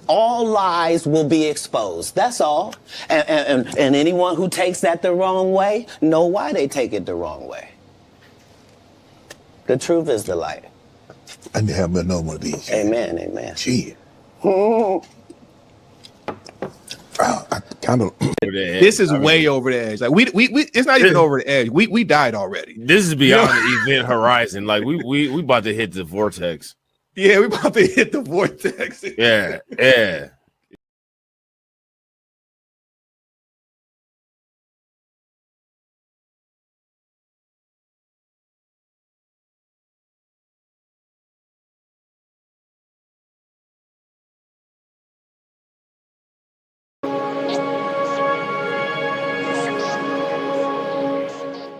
all lies will be exposed. That's all. And anyone who takes that the wrong way know why they take it the wrong way. The truth is the light. I need to have another one of these. Amen, amen. Gee. I kind of. This is way over the edge. Like we it's not even over the edge. We died already. This is beyond the event horizon. Like we about to hit the vortex. Yeah, we about to hit the vortex. Yeah.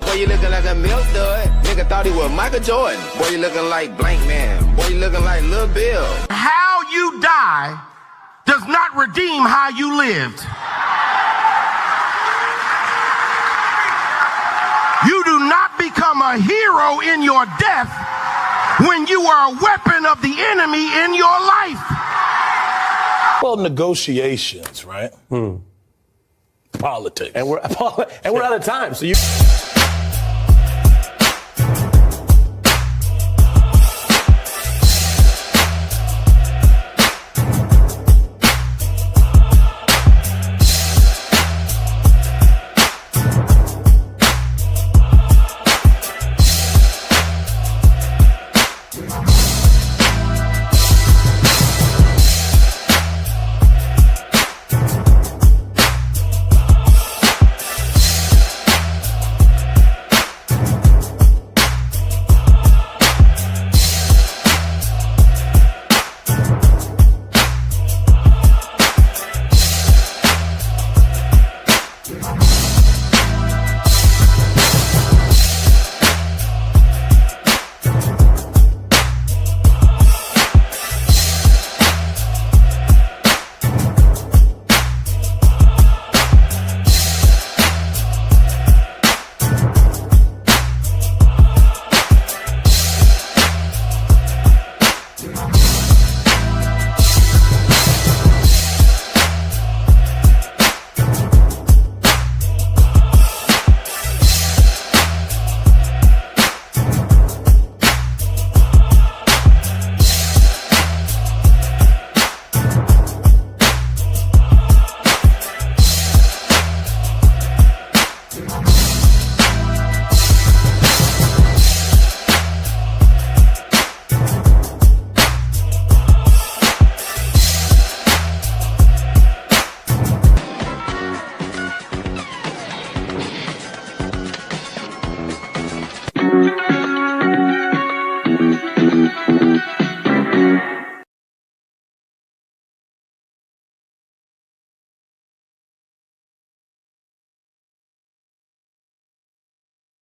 Boy, you looking like a milk dud. Nigga thought he was Michael Jordan. Boy, you looking like Blank Man. Boy, you looking like Lil Bill. How you die does not redeem how you lived. You do not become a hero in your death when you are a weapon of the enemy in your life. Well, negotiations, right? Politics. And we're out of time. So you.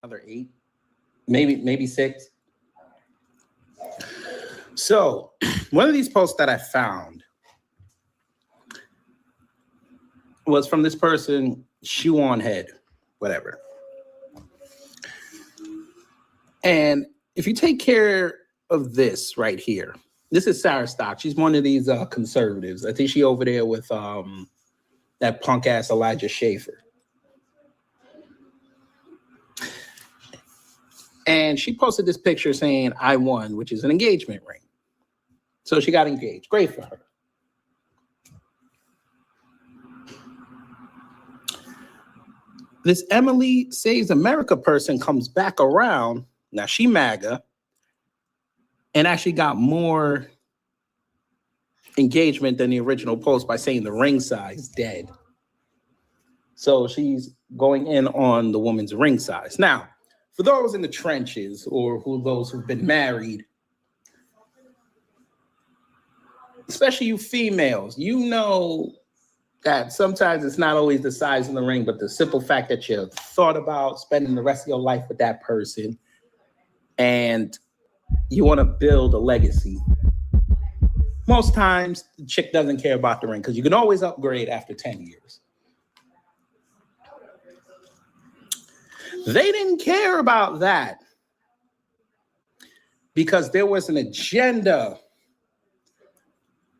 Another 8, maybe 6. So one of these posts that I found was from this person, shoe on head, whatever. And if you take care of this right here, this is Sarah Stock. She's one of these conservatives. I think she over there with that punk ass Elijah Schaeffer. And she posted this picture saying, I won, which is an engagement ring. So she got engaged. Great for her. This Emily Saves America person comes back around. Now she MAGA and actually got more engagement than the original post by saying the ring size dead. So she's going in on the woman's ring size. Now, for those in the trenches or those who've been married, especially you females, you know that sometimes it's not always the size of the ring, but the simple fact that you thought about spending the rest of your life with that person and you want to build a legacy. Most times, the chick doesn't care about the ring because you can always upgrade after 10 years. They didn't care about that because there was an agenda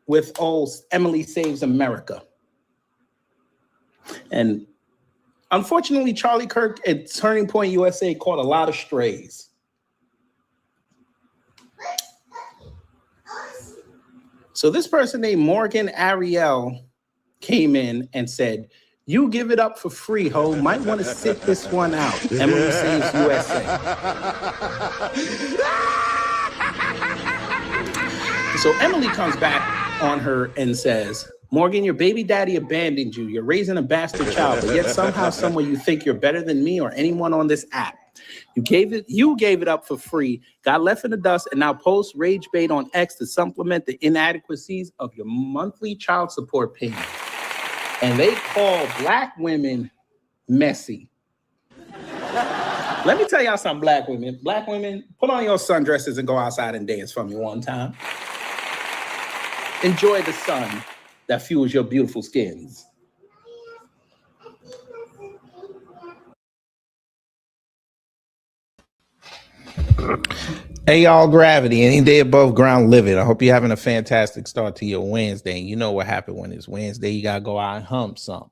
with old Emily Saves America. And unfortunately, Charlie Kirk at Turning Point USA caught a lot of strays. So this person named Morgan Ariel came in and said, "You give it up for free, ho. Might want to sit this one out. Emily Saves USA." So Emily comes back on her and says, "Morgan, your baby daddy abandoned you. You're raising a bastard child, but yet somehow, somewhere you think you're better than me or anyone on this app. You gave it up for free, got left in the dust, and now post rage bait on X to supplement the inadequacies of your monthly child support payment. And they call black women messy." Let me tell y'all something, black women. Black women, put on your sundresses and go outside and dance for me one time. Enjoy the sun that fuels your beautiful skins. Hey, y'all, Gravity, any day above ground living. I hope you're having a fantastic start to your Wednesday. You know what happened when it's Wednesday. You got to go out and hump something.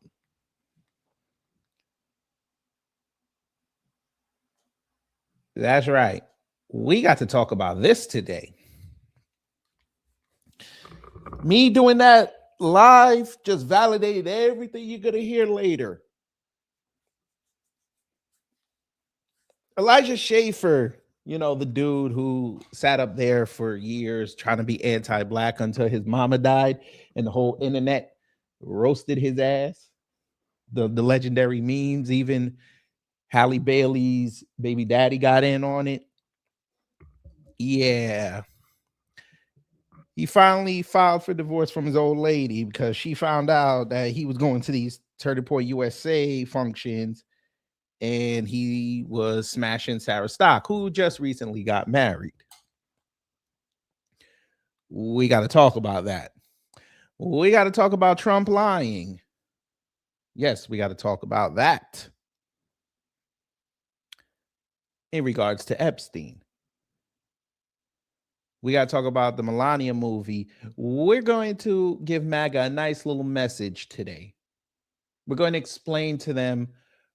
That's right. We got to talk about this today. Me doing that live just validated everything you're going to hear later. Elijah Schaeffer, you know, the dude who sat up there for years trying to be anti-black until his mama died and the whole internet roasted his ass. The legendary memes, even Halle Bailey's baby daddy got in on it. Yeah. He finally filed for divorce from his old lady because she found out that he was going to these Turning Point USA functions and he was smashing Sarah Stock, who just recently got married. We got to talk about that. We got to talk about Trump lying. Yes, we got to talk about that. In regards to Epstein. We got to talk about the Melania movie. We're going to give MAGA a nice little message today. We're going to explain to them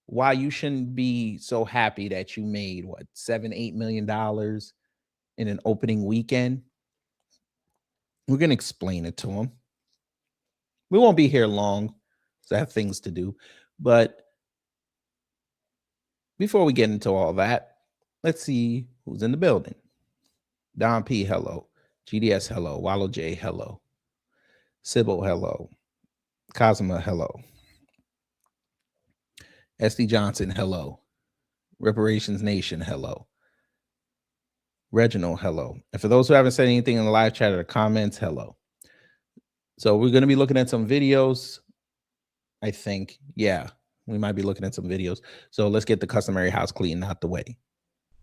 why you shouldn't be so happy that you made, what, $7-8 million in an opening weekend. We're going to explain it to them. We won't be here long, so I have things to do. But before we get into all that, let's see who's in the building. Don P, hello. GDS, hello. Wallow J, hello. Sybil, hello. Cosima, hello. SD Johnson, hello. Reparations Nation, hello. Reginald, hello. And for those who haven't said anything in the live chat or comments, hello. So we're going to be looking at some videos, I think. Yeah, we might be looking at some videos. So let's get the customary house cleaning out the way.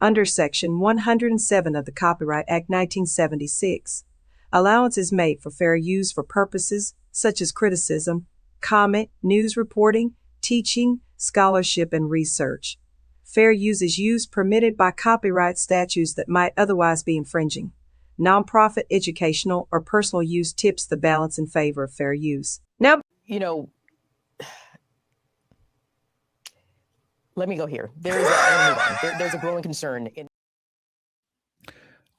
Under Section 107 of the Copyright Act 1976, allowance is made for fair use for purposes such as criticism, comment, news reporting, teaching, scholarship, and research. Fair use is use permitted by copyright statutes that might otherwise be infringing. Nonprofit, educational, or personal use tips the balance in favor of fair use. Now, you know, let me go here. There's a growing concern.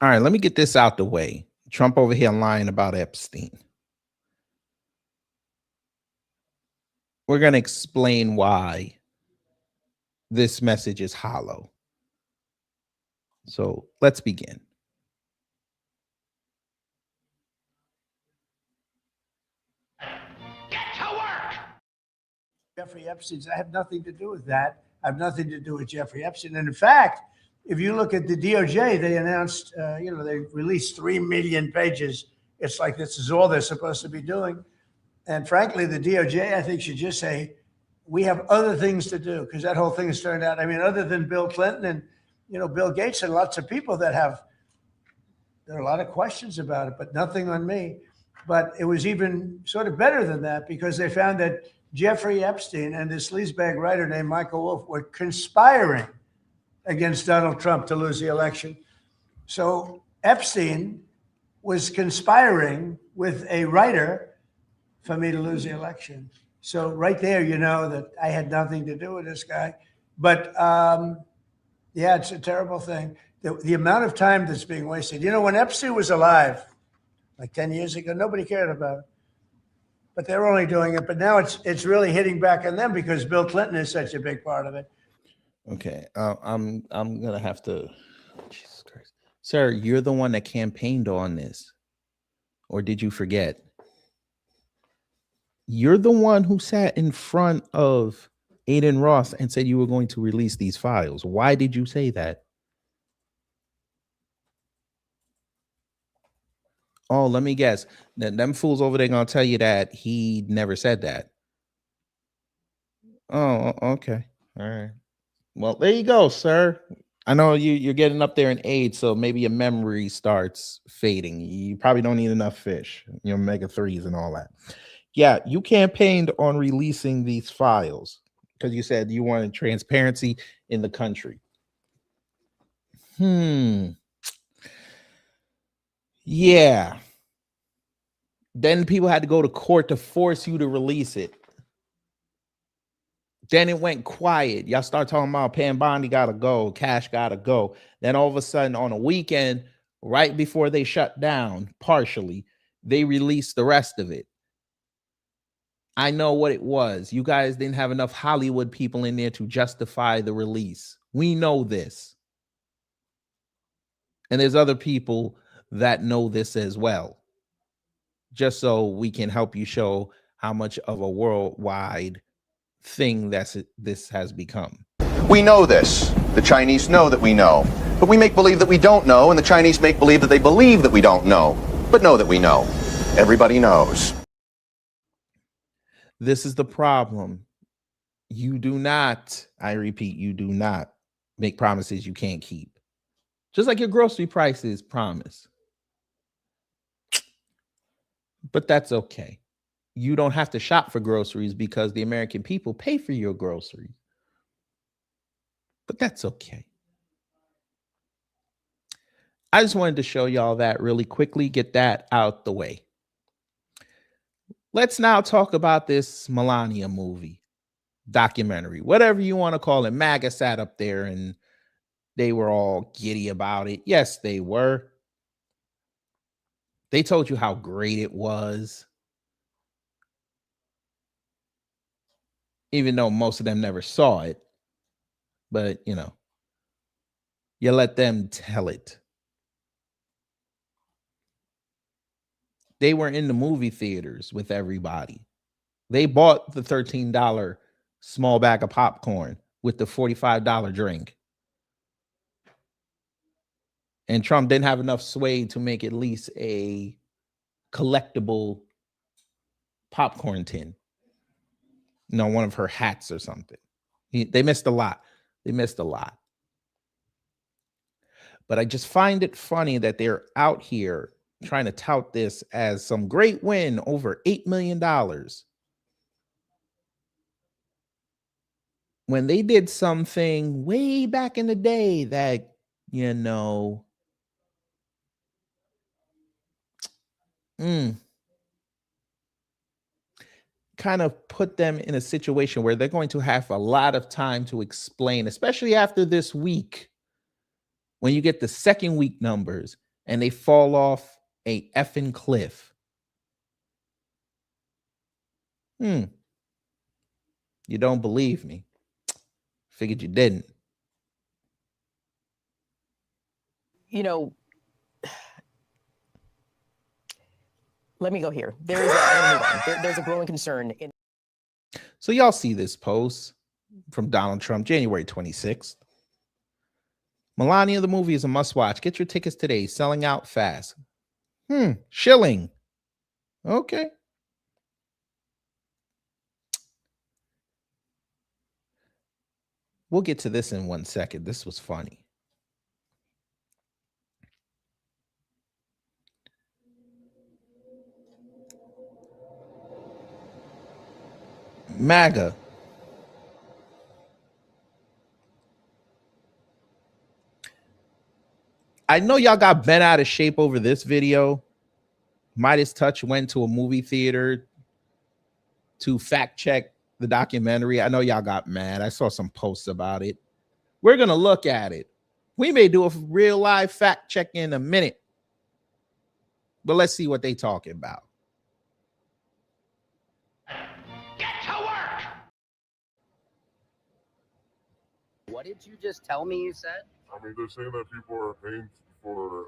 All right, let me get this out the way. Trump over here lying about Epstein. We're going to explain why this message is hollow. So let's begin. Get to work! Jeffrey Epstein, I have nothing to do with that. I have nothing to do with Jeffrey Epstein. And in fact, if you look at the DOJ, they announced, they released 3 million pages. It's like this is all they're supposed to be doing. And frankly, the DOJ, I think, should just say, we have other things to do, because that whole thing has turned out, I mean, other than Bill Clinton and, Bill Gates and lots of people that there are a lot of questions about it, but nothing on me. But it was even sort of better than that, because they found that Jeffrey Epstein and this sleazebag writer named Michael Wolff were conspiring against Donald Trump to lose the election. So Epstein was conspiring with a writer for me to lose the election. So right there, you know that I had nothing to do with this guy. But yeah, it's a terrible thing. The amount of time that's being wasted. You know, when Epstein was alive, like 10 years ago, nobody cared about it. But they're only doing it. But now it's really hitting back on them because Bill Clinton is such a big part of it. Okay, I'm gonna have to. Jesus Christ, sir, you're the one that campaigned on this, or did you forget? You're the one who sat in front of Aiden Ross and said you were going to release these files. Why did you say that? Oh, let me guess. Them fools over there gonna tell you that he never said that. Oh, okay. All right. Well, there you go, sir. I know you're getting up there in age, so maybe your memory starts fading. You probably don't eat enough fish, omega-3s and all that. Yeah, you campaigned on releasing these files because you said you wanted transparency in the country. Yeah. Then people had to go to court to force you to release it. Then it went quiet. Y'all start talking about Pam Bondi gotta go, Cash gotta go. Then all of a sudden on a weekend, right before they shut down partially, they released the rest of it. I know what it was. You guys didn't have enough Hollywood people in there to justify the release. We know this. And there's other people that know this as well. Just so we can help you show how much of a worldwide thing this has become. We know this. The Chinese know that we know. But we make believe that we don't know, and the Chinese make believe that they believe that we don't know, but know that we know. Everybody knows. This is the problem. You do not, I repeat, you do not make promises you can't keep. Just like your grocery prices promise. But that's okay. You don't have to shop for groceries because the American people pay for your groceries. But that's okay. I just wanted to show y'all that really quickly, get that out the way. Let's now talk about this Melania movie, documentary, whatever you want to call it. MAGA sat up there and they were all giddy about it. Yes, they were. They told you how great it was. Even though most of them never saw it. But, you know, you let them tell it. They were in the movie theaters with everybody. They bought the $13 small bag of popcorn with the $45 drink. And Trump didn't have enough sway to make at least a collectible popcorn tin. You know, one of her hats or something. They missed a lot. They missed a lot. But I just find it funny that they're out here trying to tout this as some great win over $8 million. When they did something way back in the day that, you know, kind of put them in a situation where they're going to have a lot of time to explain, especially after this week, when you get the second week numbers and they fall off a effing cliff. You don't believe me. Figured you didn't. You know, let me go here. There's a growing concern. So y'all see this post from Donald Trump, January 26th. Melania, the movie is a must-watch. Get your tickets today. Selling out fast. Shilling. Okay. We'll get to this in 1 second. This was funny. MAGA. I know y'all got bent out of shape over this video, Midas Touch went to a movie theater to fact check the documentary. I know y'all got mad. I saw some posts about it. We're going to look at it. We may do a real live fact check in a minute, but let's see what they talking about. Get to work! What did you just tell me you said? I mean, they're saying that people are paying for,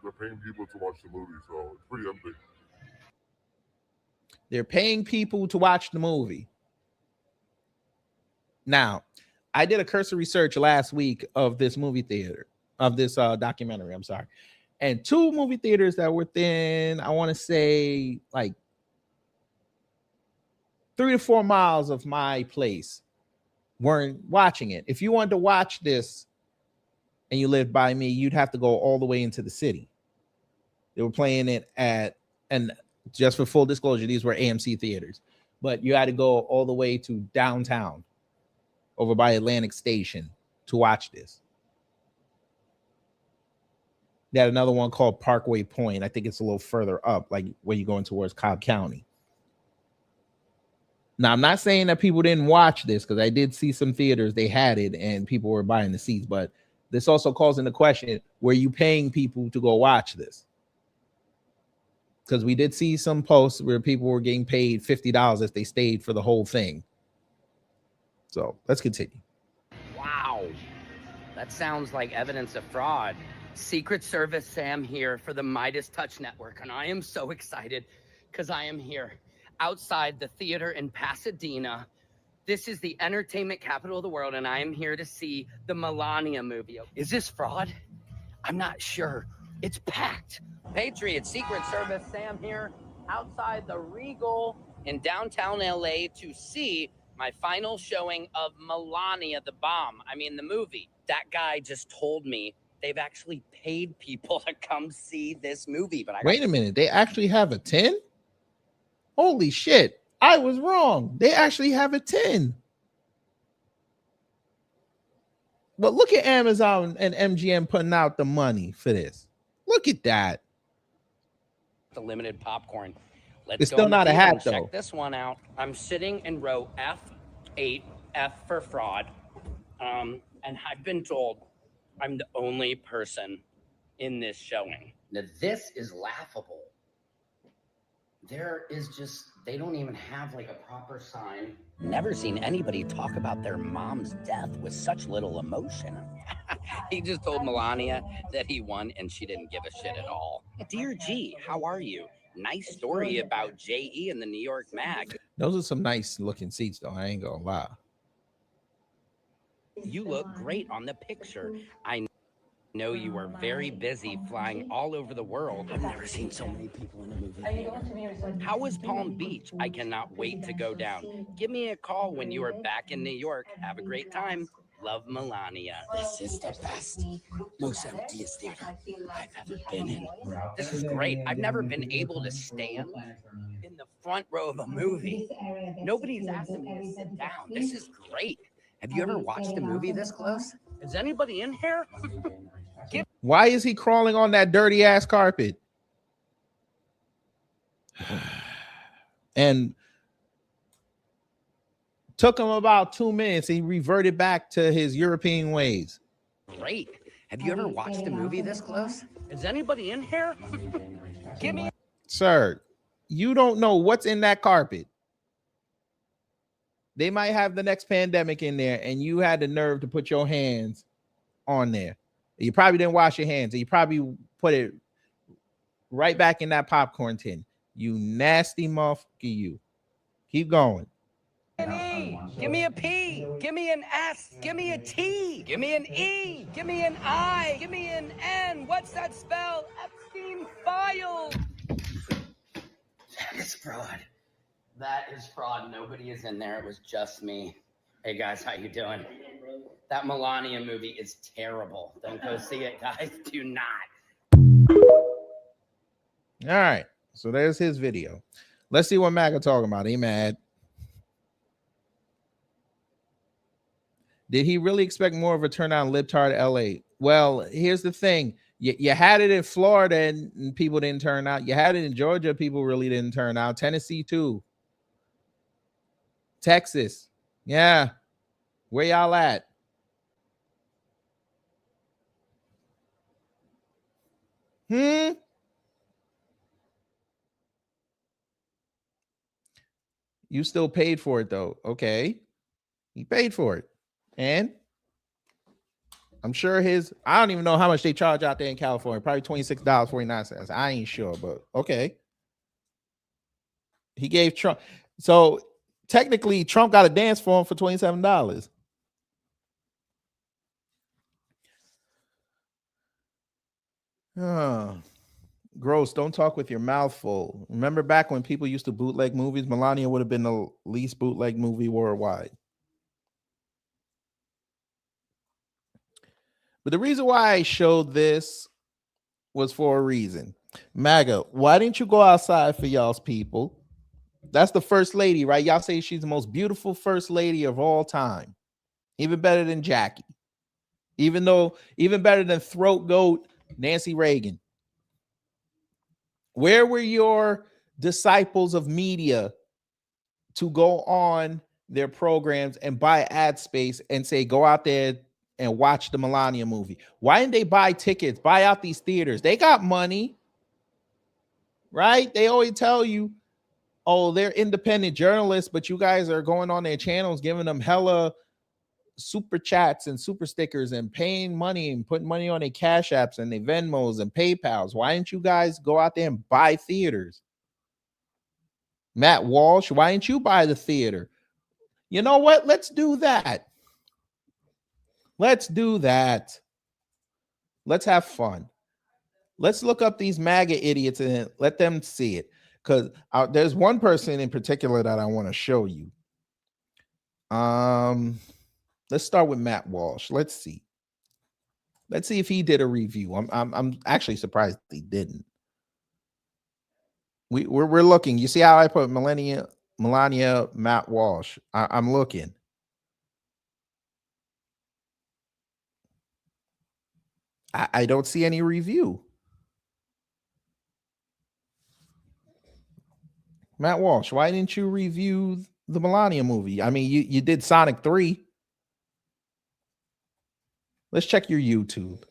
they're paying people to watch the movie, so it's pretty empty. They're paying people to watch the movie. Now, I did a cursory search last week of this movie theater, of this documentary, I'm sorry. And 2 movie theaters that were within, I want to say, like 3 to 4 miles of my place weren't watching it. If you wanted to watch this and you lived by me, you'd have to go all the way into the city. They were playing it at, and just for full disclosure, these were AMC theaters, but you had to go all the way to downtown over by Atlantic Station to watch this. They had another one called Parkway Point. I think it's a little further up, like when you're going towards Cobb County. Now, I'm not saying that people didn't watch this, because I did see some theaters, they had it and people were buying the seats, but this also calls into question, were you paying people to go watch this? Because we did see some posts where people were getting paid $50 if they stayed for the whole thing. So let's continue. Wow. That sounds like evidence of fraud. Secret Service Sam here for the Midas Touch Network, and I am so excited because I am here outside the theater in Pasadena. This is the entertainment capital of the world, and I am here to see the Melania movie. Is this fraud? I'm not sure. It's packed. Patriot, Secret Service Sam here outside the Regal in downtown LA to see my final showing of Melania the Bomb. I mean, the movie. That guy just told me they've actually paid people to come see this movie. But wait a minute, they actually have a 10? Holy shit, I was wrong. They actually have a 10. But look at Amazon and MGM putting out the money for this. Look at that. The limited popcorn. Let's it's go still not a hat, though. Check this one out. I'm sitting in row F8, F for fraud. And I've been told I'm the only person in this showing. Now, this is laughable. There is just, they don't even have like a proper sign. Never seen anybody talk about their mom's death with such little emotion. He just told Melania that he won and she didn't give a shit at all. Dear G, how are you? Nice story about J.E. and the New York Mag. Those are some nice looking seats, though. I ain't gonna lie. You look great on the picture. I know you are very busy flying all over the world. I've never seen so many people in a movie theater. How is Palm Beach? I cannot wait to go down. Give me a call when you are back in New York. Have a great time. Love, Melania. This is the best, most emptiest theater I've ever been in. This is great. I've never been able to stand in the front row of a movie. Nobody's asking me to sit down. This is great. Have you ever watched a movie this close? Is anybody in here? Why is he crawling on that dirty ass carpet? And took him about 2 minutes. He reverted back to his European ways. Great. Have you ever watched a movie this close? Is anybody in here? Give me. Sir, you don't know what's in that carpet. They might have the next pandemic in there, and you had the nerve to put your hands on there. You probably didn't wash your hands, and you probably put it right back in that popcorn tin. You nasty motherfucker, you. Keep going. An E. Give me a P. Give me an S. Give me a T. Give me an E. Give me an I. Give me an N. What's that spell? Epstein file. That is fraud. That is fraud. Nobody is in there. It was just me. Hey guys, how you doing? That Melania movie is terrible. Don't go see it, guys. Do not. All right. So there's his video. Let's see what MAGA talking about. He mad. Did he really expect more of a turnout in libtard LA? Well, here's the thing. You had it in Florida and people didn't turn out. You had it in Georgia, people really didn't turn out. Tennessee too. Texas. Yeah. Where y'all at? You still paid for it though. Okay. He paid for it. And I'm sure I don't even know how much they charge out there in California. Probably $26.49. I ain't sure, but okay. He gave Trump. So technically, Trump got a dance for him for $27. Gross. Don't talk with your mouth full. Remember back when people used to bootleg movies? Melania would have been the least bootleg movie worldwide. But the reason why I showed this was for a reason. MAGA, why didn't you go outside for y'all's people? That's the first lady, right? Y'all say she's the most beautiful first lady of all time. Even better than Jackie. Even better than throat goat Nancy Reagan. Where were your disciples of media to go on their programs and buy ad space and say, go out there and watch the Melania movie? Why didn't they buy tickets, buy out these theaters? They got money, right? They always tell you, oh, they're independent journalists, but you guys are going on their channels, giving them hella super chats and super stickers and paying money and putting money on their Cash Apps and their Venmos and PayPals. Why didn't you guys go out there and buy theaters? Matt Walsh, why didn't you buy the theater? You know what? Let's do that. Let's do that. Let's have fun. Let's look up these MAGA idiots and let them see it. Because there's one person in particular that I want to show you. Let's start with Matt Walsh. Let's see. Let's see if he did a review. I'm actually surprised he didn't. We're looking. You see how I put Melania, Matt Walsh? I'm looking. I don't see any review. Matt Walsh, why didn't you review the Melania movie? I mean, you did Sonic 3. Let's check your YouTube.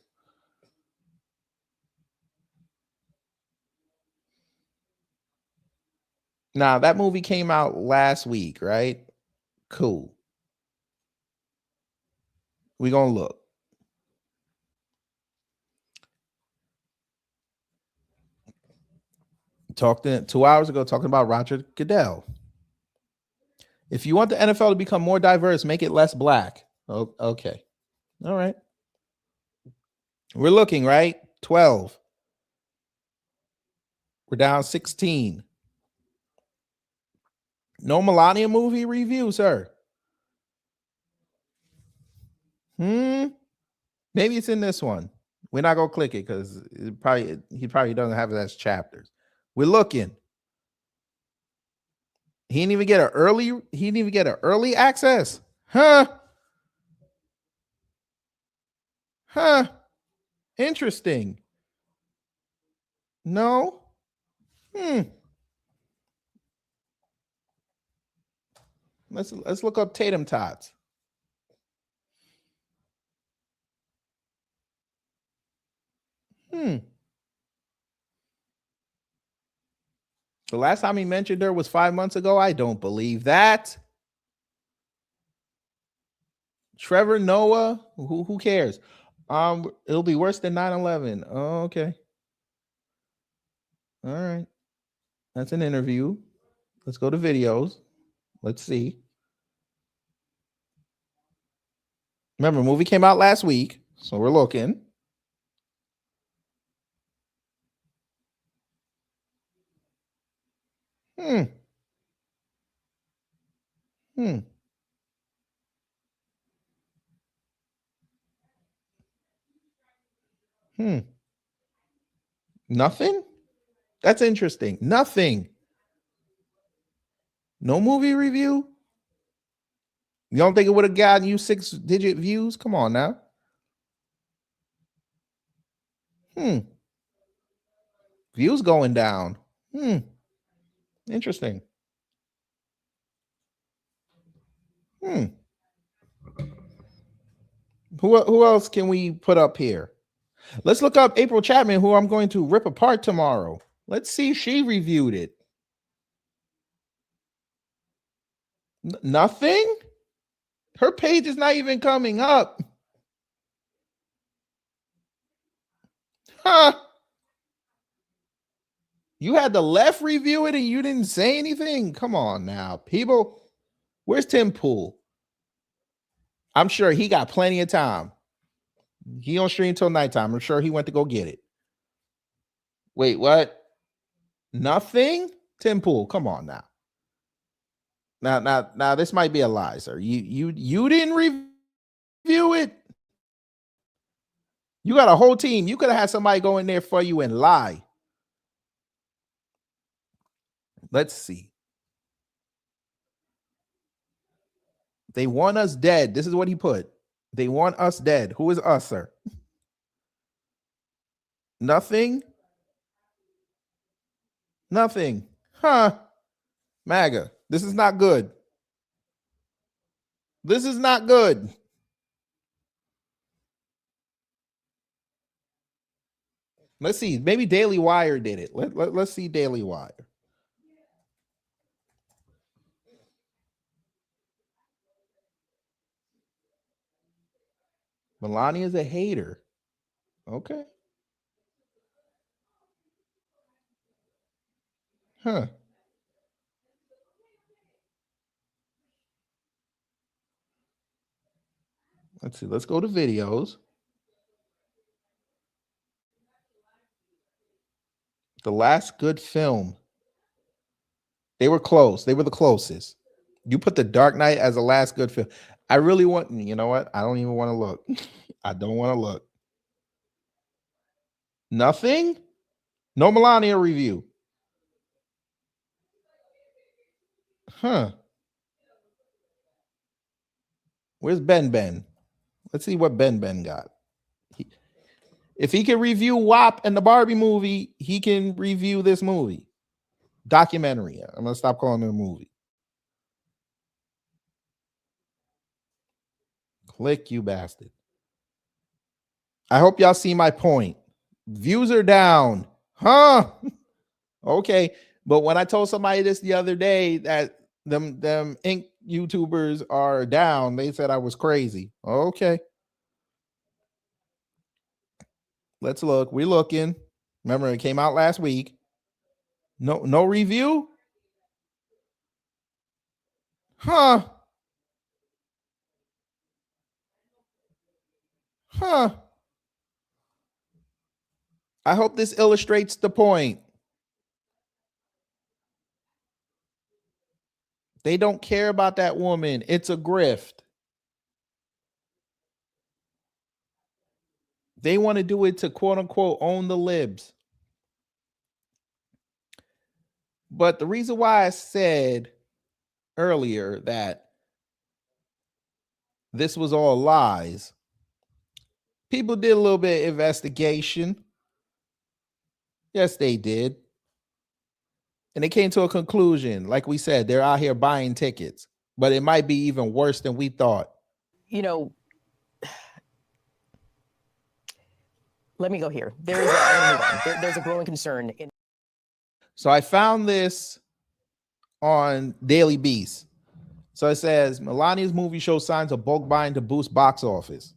Now, that movie came out last week, right? Cool. We're going to look. Talked 2 hours ago talking about Roger Goodell. If you want the NFL to become more diverse, make it less black. Oh, okay. All right. We're looking, right? 12. We're down 16. No Melania movie review, sir. Maybe it's in this one. We're not gonna click it because he probably doesn't have it as chapters. We're looking. He didn't even get an early access. Huh? Interesting. No. Let's look up Tatum Tots. The last time he mentioned her was 5 months ago. I don't believe that. Trevor Noah, who cares? It'll be worse than 9/11. Oh, okay. All right. That's an interview. Let's go to videos. Let's see. Remember, movie came out last week, so we're looking. Nothing? That's interesting. Nothing. No movie review? You don't think it would have gotten you 6-digit views? Come on now. Views going down. Interesting. Who else can we put up here? Let's look up April Chapman, who I'm going to rip apart tomorrow. Let's see if she reviewed it. Nothing? Her page is not even coming up. Huh? You had the left review it and you didn't say anything? Come on now, people. Where's Tim Pool? I'm sure he got plenty of time. He don't stream till nighttime. I'm sure he went to go get it. Wait, what? Nothing? Tim Pool, come on now. Now, this might be a lie, sir. You didn't review it. You got a whole team. You could have had somebody go in there for you and lie. Let's see. They want us dead. This is what he put. They want us dead. Who is us, sir? Nothing. Nothing. Huh. MAGA. This is not good. This is not good. Let's see. Maybe Daily Wire did it. Let's see Daily Wire. Melania is a hater. Okay. Huh. Let's see. Let's go to videos. The last good film. They were close. They were the closest. You put The Dark Knight as the last good film. I really want, you know what? I don't even want to look. I don't want to look. Nothing? No Melania review. Huh. Where's Ben? Let's see what Ben got. If he can review WAP and the Barbie movie, he can review this movie. Documentary. I'm going to stop calling it a movie. Click, you bastard. I hope y'all see my point. Views are down. Huh? Okay. But when I told somebody this the other day that them ink YouTubers are down, they said I was crazy. Okay. Let's look. We're looking. Remember, it came out last week. No review? Huh. Huh. I hope this illustrates the point. They don't care about that woman. It's a grift. They want to do it to quote unquote own the libs. But the reason why I said earlier that this was all lies, people did a little bit of investigation. Yes, they did. And they came to a conclusion. Like we said, they're out here buying tickets, but it might be even worse than we thought. You know, let me go here. There's a growing concern. So I found this on Daily Beast. So it says, Melania's movie shows signs of bulk buying to boost box office.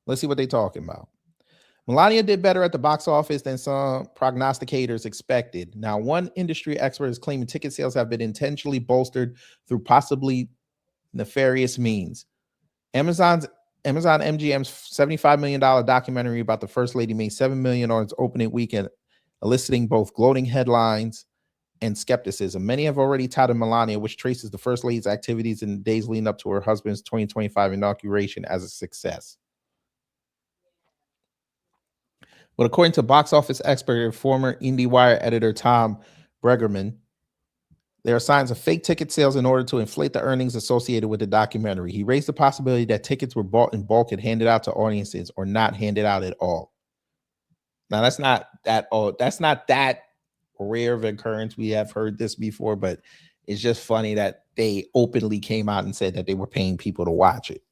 Let's see what they're talking about. Melania did better at the box office than some prognosticators expected. Now, one industry expert is claiming ticket sales have been intentionally bolstered through possibly nefarious means. Amazon MGM's $75 million documentary about the First Lady made $7 million on its opening weekend, eliciting both gloating headlines and skepticism. Many have already touted Melania, which traces the First Lady's activities in the days leading up to her husband's 2025 inauguration, as a success. But according to box office expert and former IndieWire editor Tom Bregerman, there are signs of fake ticket sales in order to inflate the earnings associated with the documentary. He raised the possibility that tickets were bought in bulk and handed out to audiences or not handed out at all. Now that's not that rare of an occurrence. We have heard this before, but it's just funny that they openly came out and said that they were paying people to watch it.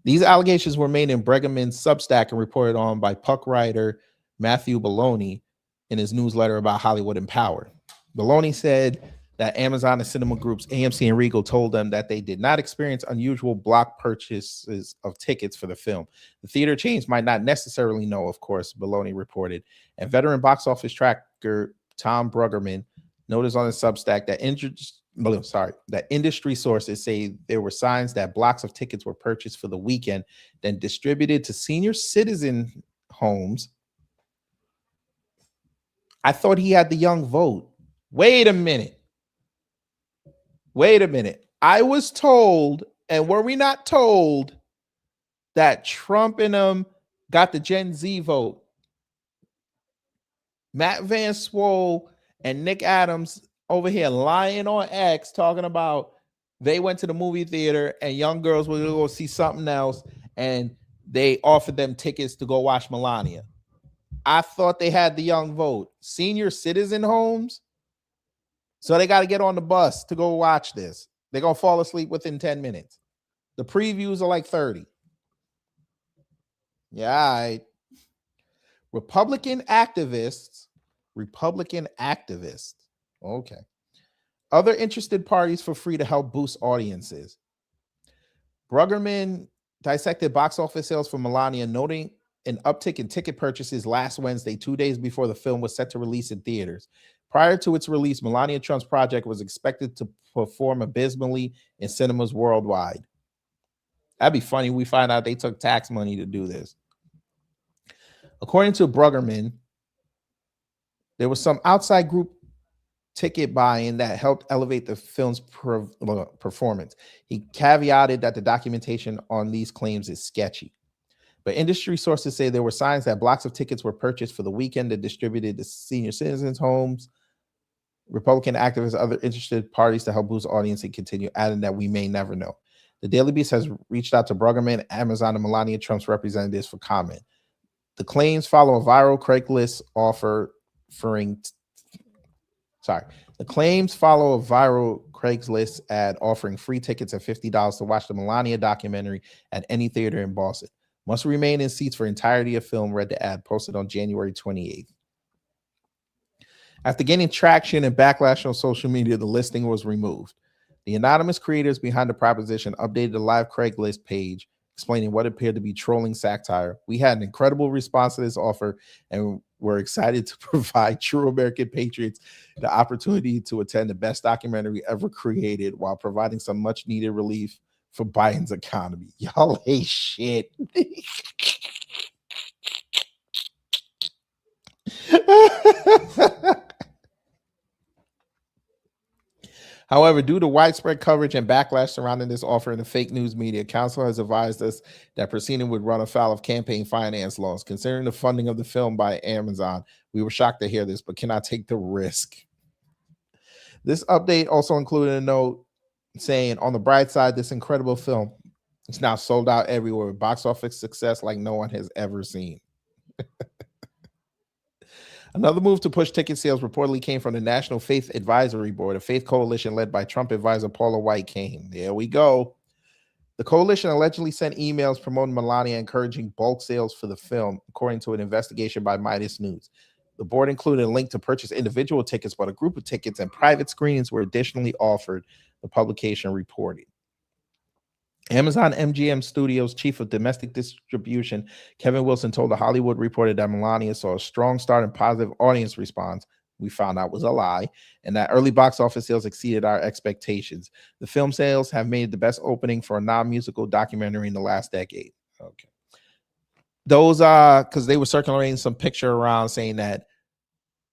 These allegations were made in Bregman's Substack and reported on by Puck writer Matthew Baloney in his newsletter about Hollywood Empowered. Baloney said that Amazon and cinema groups AMC and Regal told them that they did not experience unusual block purchases of tickets for the film. The theater chains might not necessarily know, of course, Baloney reported. And veteran box office tracker Tom Bruggerman noticed on his Substack that industry sources say there were signs that blocks of tickets were purchased for the weekend, then distributed to senior citizen homes. I thought he had the young vote. Wait a minute. I was told, and were we not told, that Trump and them got the Gen Z vote? Matt Van Swole and Nick Adams over here lying on X, talking about they went to the movie theater and young girls were going to go see something else, and they offered them tickets to go watch Melania. I thought they had the young vote. Senior citizen homes? So they got to get on the bus to go watch this. They're going to fall asleep within 10 minutes. The previews are like 30. Yeah, all right. Republican activists. Okay. Other interested parties for free to help boost audiences. Bruggerman dissected box office sales for Melania, noting an uptick in ticket purchases last Wednesday, 2 days before the film was set to release in theaters. Prior to its release, Melania Trump's project was expected to perform abysmally in cinemas worldwide. That'd be funny. We find out they took tax money to do this. According to Bruggerman, there was some outside group ticket buying that helped elevate the film's performance. He caveated that the documentation on these claims is sketchy. But industry sources say there were signs that blocks of tickets were purchased for the weekend and distributed to senior citizens' homes. Republican activists, other interested parties to help boost audience and continue, adding that we may never know. The Daily Beast has reached out to Bruggerman, Amazon, and Melania Trump's representatives for comment. The claims follow a viral Craigslist ad offering free tickets at $50 to watch the Melania documentary at any theater in Boston. Must remain in seats for entirety of film, read the ad posted on January 28th. After gaining traction and backlash on social media, the listing was removed. The anonymous creators behind the proposition updated the live Craigslist page, explaining what appeared to be trolling satire. We had an incredible response to this offer, and we're excited to provide true American patriots the opportunity to attend the best documentary ever created while providing some much needed relief for Biden's economy. Y'all hate shit. However, due to widespread coverage and backlash surrounding this offer in the fake news media, counsel has advised us that proceeding would run afoul of campaign finance laws. Considering the funding of the film by Amazon, we were shocked to hear this, but cannot take the risk. This update also included a note saying, on the bright side, this incredible film is now sold out everywhere with box office success like no one has ever seen. Another move to push ticket sales reportedly came from the National Faith Advisory Board, a faith coalition led by Trump advisor Paula White came. There we go. The coalition allegedly sent emails promoting Melania, encouraging bulk sales for the film, according to an investigation by Midas News. The board included a link to purchase individual tickets, but a group of tickets and private screenings were additionally offered, the publication reported. Amazon MGM Studios chief of domestic distribution, Kevin Wilson, told The Hollywood Reporter that Melania saw a strong start and positive audience response. We found out was a lie, and that early box office sales exceeded our expectations. The film sales have made the best opening for a non-musical documentary in the last decade. Okay. Those are because they were circulating some picture around saying that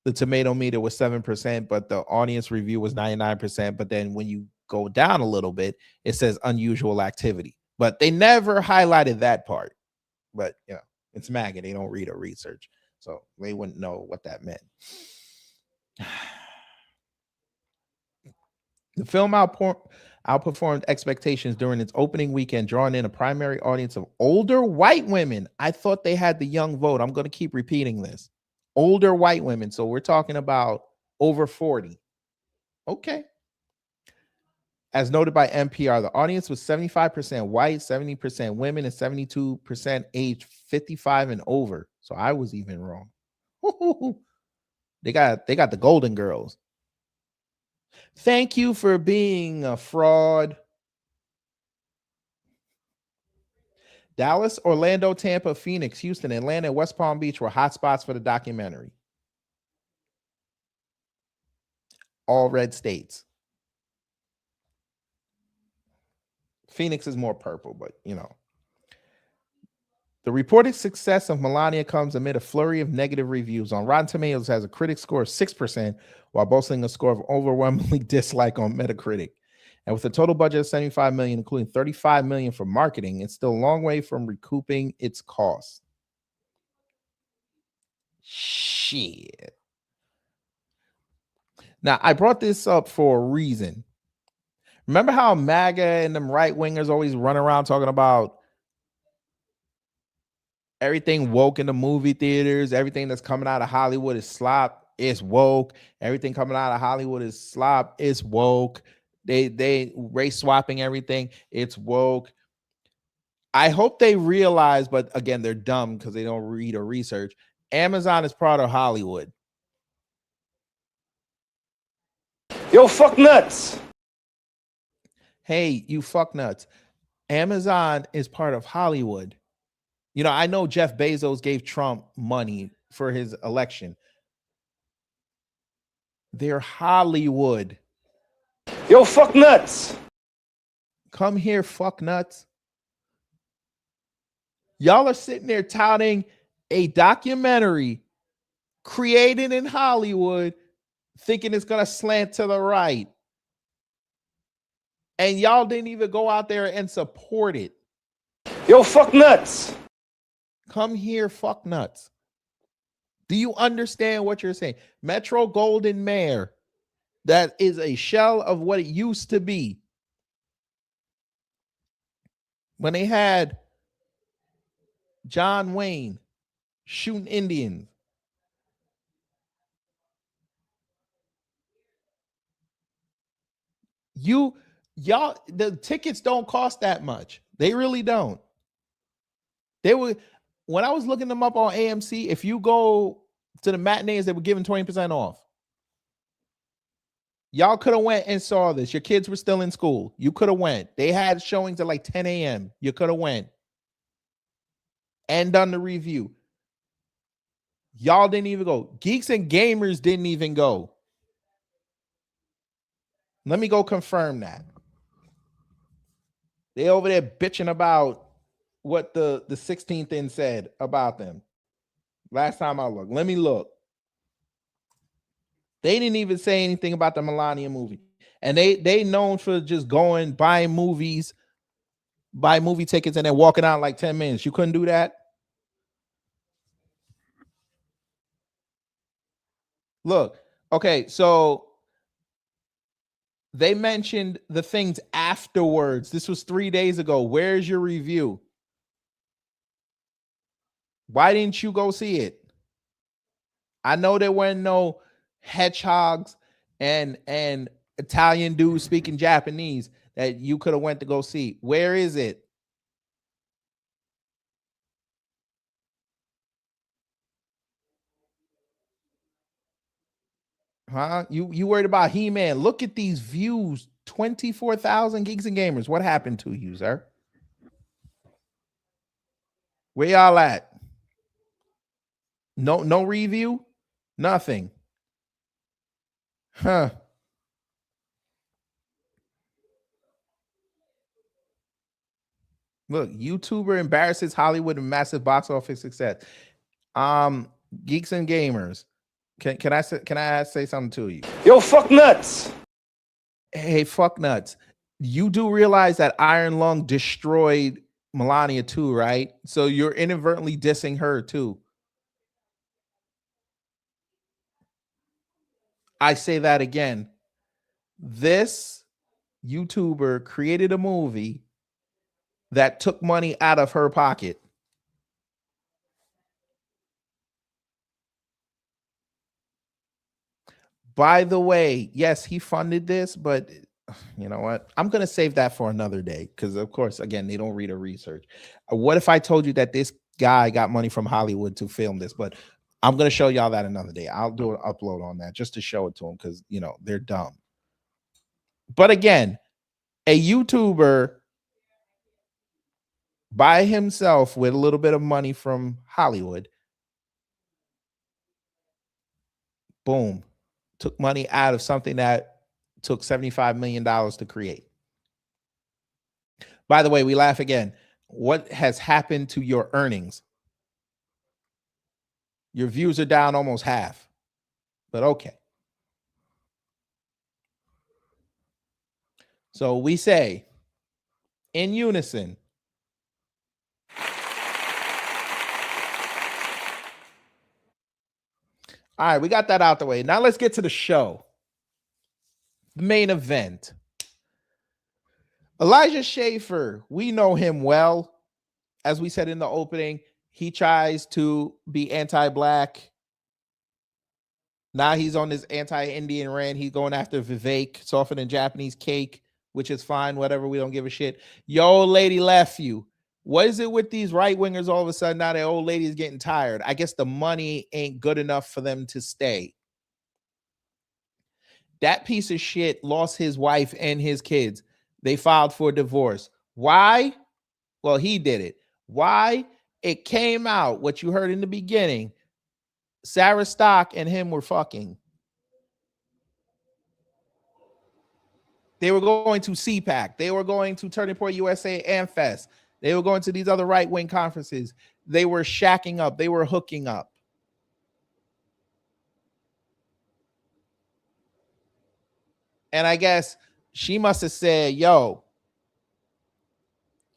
the tomato meter was 7%, but the audience review was 99%. But then when you go down a little bit, it says unusual activity, but they never highlighted that part. But you know, it's MAGA, they don't read or research, so they wouldn't know what that meant. The film outperformed expectations during its opening weekend, drawing in a primary audience of older white women. I thought they had the young vote. I'm going to keep repeating this. Older white women. So we're talking about over 40. Okay. As noted by NPR, the audience was 75% white, 70% women, and 72% aged 55 and over. So I was even wrong. They got the Golden Girls. Thank you for being a fraud. Dallas, Orlando, Tampa, Phoenix, Houston, Atlanta, and West Palm Beach were hotspots for the documentary. All red states. Phoenix is more purple, but you know. The reported success of Melania comes amid a flurry of negative reviews. On Rotten Tomatoes has a critic score of 6%, while boasting a score of overwhelmingly dislike on Metacritic. And with a total budget of $75 million, including $35 million for marketing, it's still a long way from recouping its costs. Shit. Now, I brought this up for a reason. Remember how MAGA and them right-wingers always run around talking about everything woke in the movie theaters, everything that's coming out of Hollywood is slop, it's woke. Everything coming out of Hollywood is slop, it's woke. They race swapping everything, it's woke. I hope they realize, but again, they're dumb because they don't read or research. Amazon is part of Hollywood. Yo, fuck nuts. Hey, you fuck nuts. Amazon is part of Hollywood. You know, I know Jeff Bezos gave Trump money for his election. They're Hollywood. Yo, fuck nuts. Come here, fuck nuts. Y'all are sitting there touting a documentary created in Hollywood, thinking it's going to slant to the right. And y'all didn't even go out there and support it. Yo, fuck nuts. Come here, fuck nuts. Do you understand what you're saying? Metro Golden Mayor, that is a shell of what it used to be. When they had John Wayne shooting Indians. Y'all, the tickets don't cost that much. They really don't. They were, when I was looking them up on AMC, if you go to the matinees, they were giving 20% off. Y'all could have went and saw this. Your kids were still in school. You could have went. They had showings at like 10 a.m. You could have went and done the review. Y'all didn't even go. Geeks and Gamers didn't even go. Let me go confirm that. They over there bitching about what the 16th in said about them. Last time I looked. Let me look. They didn't even say anything about the Melania movie. And they known for just going, buying movies, buy movie tickets, and then walking out in like 10 minutes. You couldn't do that? Look, okay, so they mentioned the things afterwards. This was 3 days ago. Where's your review? Why didn't you go see it? I know there weren't no hedgehogs and Italian dudes speaking Japanese that you could have went to go see. Where is it? Huh? You worried about He-Man? Look at these views. 24,000 Geeks and Gamers. What happened to you, sir? Where y'all at? No review? Nothing. Huh. Look, YouTuber embarrasses Hollywood in massive box office success. Geeks and Gamers. Can I say something to you? Yo, fuck nuts. Hey, fuck nuts. You do realize that Iron Lung destroyed Melania too, right? So you're inadvertently dissing her too. I say that again. This YouTuber created a movie that took money out of her pocket. By the way, yes, he funded this, but you know what? I'm going to save that for another day because, of course, again, they don't read or research. What if I told you that this guy got money from Hollywood to film this? But I'm going to show y'all that another day. I'll do an upload on that just to show it to them because, you know, they're dumb. But again, a YouTuber by himself with a little bit of money from Hollywood, boom, took money out of something that took $75 million to create. By the way, we laugh again. What has happened to your earnings? Your views are down almost half, but okay. So we say in unison, all right, we got that out the way. Now let's get to the show. The main event. Elijah Schaeffer, we know him well. As we said in the opening, he tries to be anti-black. Now he's on this anti-Indian rant. He's going after Vivek, softer than Japanese cake, which is fine, whatever. We don't give a shit. Your old lady left you. What is it with these right-wingers all of a sudden? Now their old lady is getting tired. I guess the money ain't good enough for them to stay. That piece of shit lost his wife and his kids. They filed for divorce. Why? Well, he did it. Why? It came out, what you heard in the beginning, Sarah Stock and him were fucking. They were going to CPAC. They were going to Turning Point USA and Fest. They were going to these other right-wing conferences. They were shacking up. They were hooking up. And I guess she must have said, yo,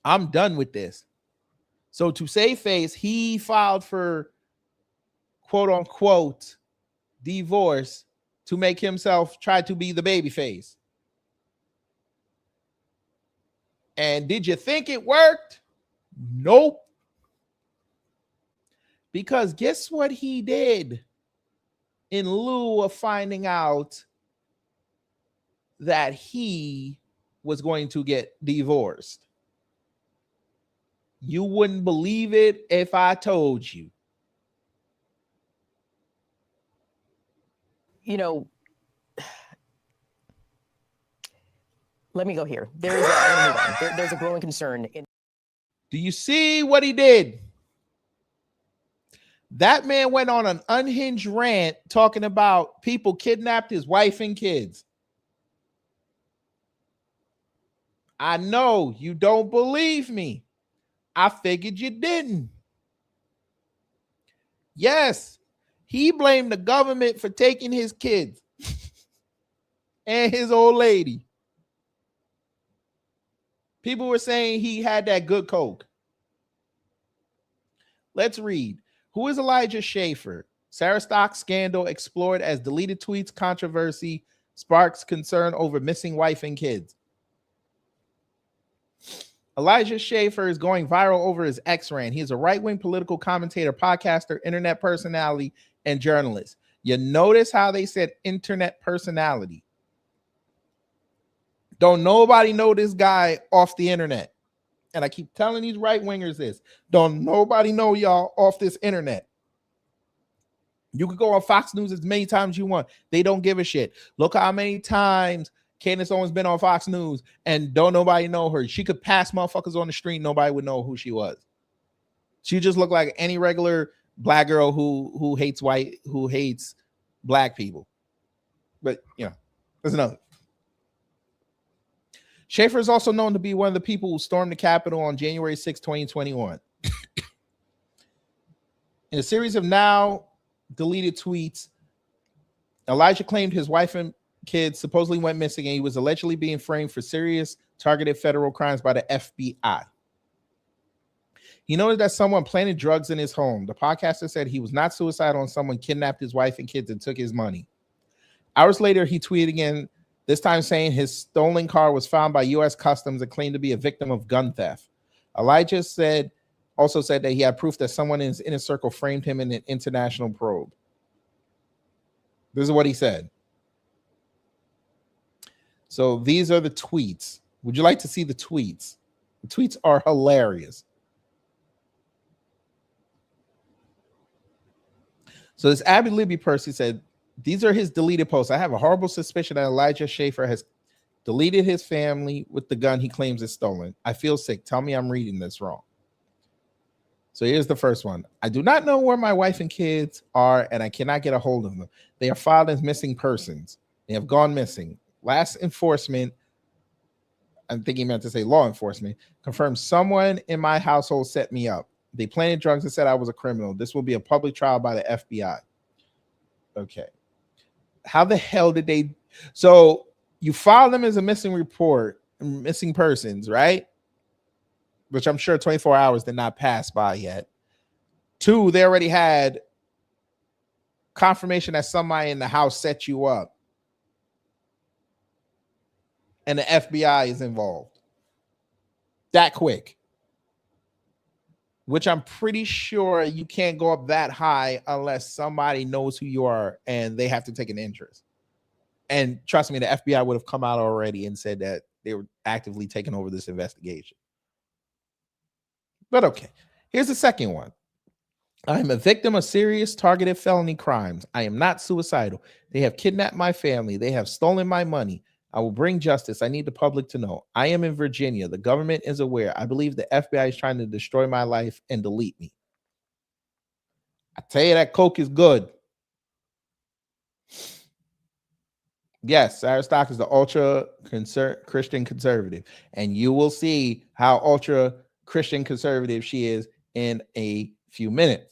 I'm done with this. So to save face, he filed for quote unquote divorce to make himself try to be the baby face. And did you think it worked? Nope. Because guess what he did in lieu of finding out that he was going to get divorced? You wouldn't believe it if I told you. You know, let me go here. There's a growing concern. Do you see what he did? That man went on an unhinged rant talking about people kidnapped his wife and kids. I know you don't believe me. I figured you didn't. Yes, he blamed the government for taking his kids and his old lady. People were saying he had that good coke. Let's read. Who is Elijah Schaeffer? Sarah Stock scandal explored as deleted tweets controversy sparks concern over missing wife and kids. Elijah Schaeffer is going viral over his ex rant. He is a right-wing political commentator, podcaster, internet personality, and journalist. You notice how they said internet personality. Don't nobody know this guy off the internet. And I keep telling these right-wingers this. Don't nobody know y'all off this internet. You could go on Fox News as many times as you want. They don't give a shit. Look how many times Candace Owens been on Fox News and don't nobody know her. She could pass motherfuckers on the street. Nobody would know who she was. She just looked like any regular black girl who hates black people. But, you know, there's another. Schaeffer is also known to be one of the people who stormed the Capitol on January 6, 2021. In a series of now deleted tweets, Elijah claimed his wife and kids supposedly went missing and he was allegedly being framed for serious targeted federal crimes by the FBI. He noted that someone planted drugs in his home. The podcaster said he was not suicidal and someone kidnapped his wife and kids and took his money. Hours later, he tweeted again This time saying his stolen car was found by U.S. Customs and claimed to be a victim of gun theft. Elijah also said that he had proof that someone in his inner circle framed him in an international probe. This is what he said. So these are the tweets. Would you like to see the tweets? The tweets are hilarious. So this Abby Libby person said, these are his deleted posts. I have a horrible suspicion that Elijah Schaeffer has deleted his family with the gun he claims is stolen. I feel sick. Tell me I'm reading this wrong. So here's the first one. I do not know where my wife and kids are, and I cannot get a hold of them. They are filed as missing persons. They have gone missing. Last enforcement, I think he meant to say law enforcement, confirmed someone in my household set me up. They planted drugs and said I was a criminal. This will be a public trial by the FBI. Okay. How the hell did they? So you filed them as a missing report, missing persons, right? Which I'm sure 24 hours did not pass by yet. 2, they already had confirmation that somebody in the house set you up. And the FBI is involved. That quick. Which I'm pretty sure you can't go up that high unless somebody knows who you are and they have to take an interest. And trust me, the FBI would have come out already and said that they were actively taking over this investigation. But okay, here's the second one. I am a victim of serious targeted felony crimes. I am not suicidal. They have kidnapped my family. They have stolen my money. I will bring justice. I need the public to know. I am in Virginia. The government is aware. I believe the FBI is trying to destroy my life and delete me. I tell you that coke is good. Yes, Sarah Stock is the ultra Christian conservative. And you will see how ultra Christian conservative she is in a few minutes.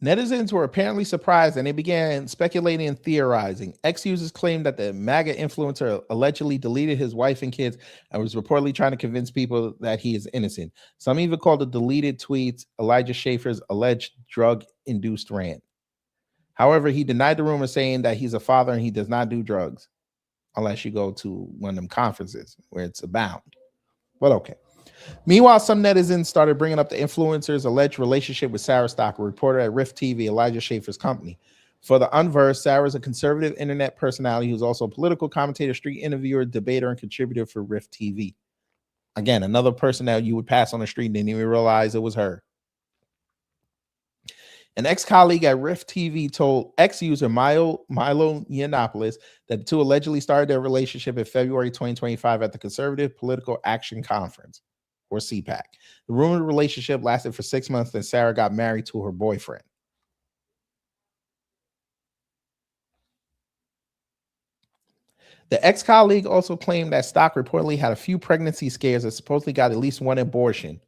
Netizens were apparently surprised and they began speculating and theorizing. Ex-users claimed that the MAGA influencer allegedly deleted his wife and kids and was reportedly trying to convince people that he is innocent. Some even called the deleted tweets Elijah Schaeffer's alleged drug-induced rant. However, he denied the rumor, saying that he's a father and he does not do drugs unless you go to one of them conferences where it's abound. But okay. Meanwhile, some netizens started bringing up the influencer's alleged relationship with Sarah Stock, a reporter at Rift TV, Elijah Schaeffer's company. For the unversed, Sarah is a conservative internet personality who's also a political commentator, street interviewer, debater, and contributor for Rift TV. Again, another person that you would pass on the street and didn't even realize it was her. An ex-colleague at Rift TV told ex-user Milo Yiannopoulos that the two allegedly started their relationship in February 2025 at the Conservative Political Action Conference, or CPAC. The rumored relationship lasted for 6 months, then Sarah got married to her boyfriend. The ex-colleague also claimed that Stock reportedly had a few pregnancy scares and supposedly got at least one abortion.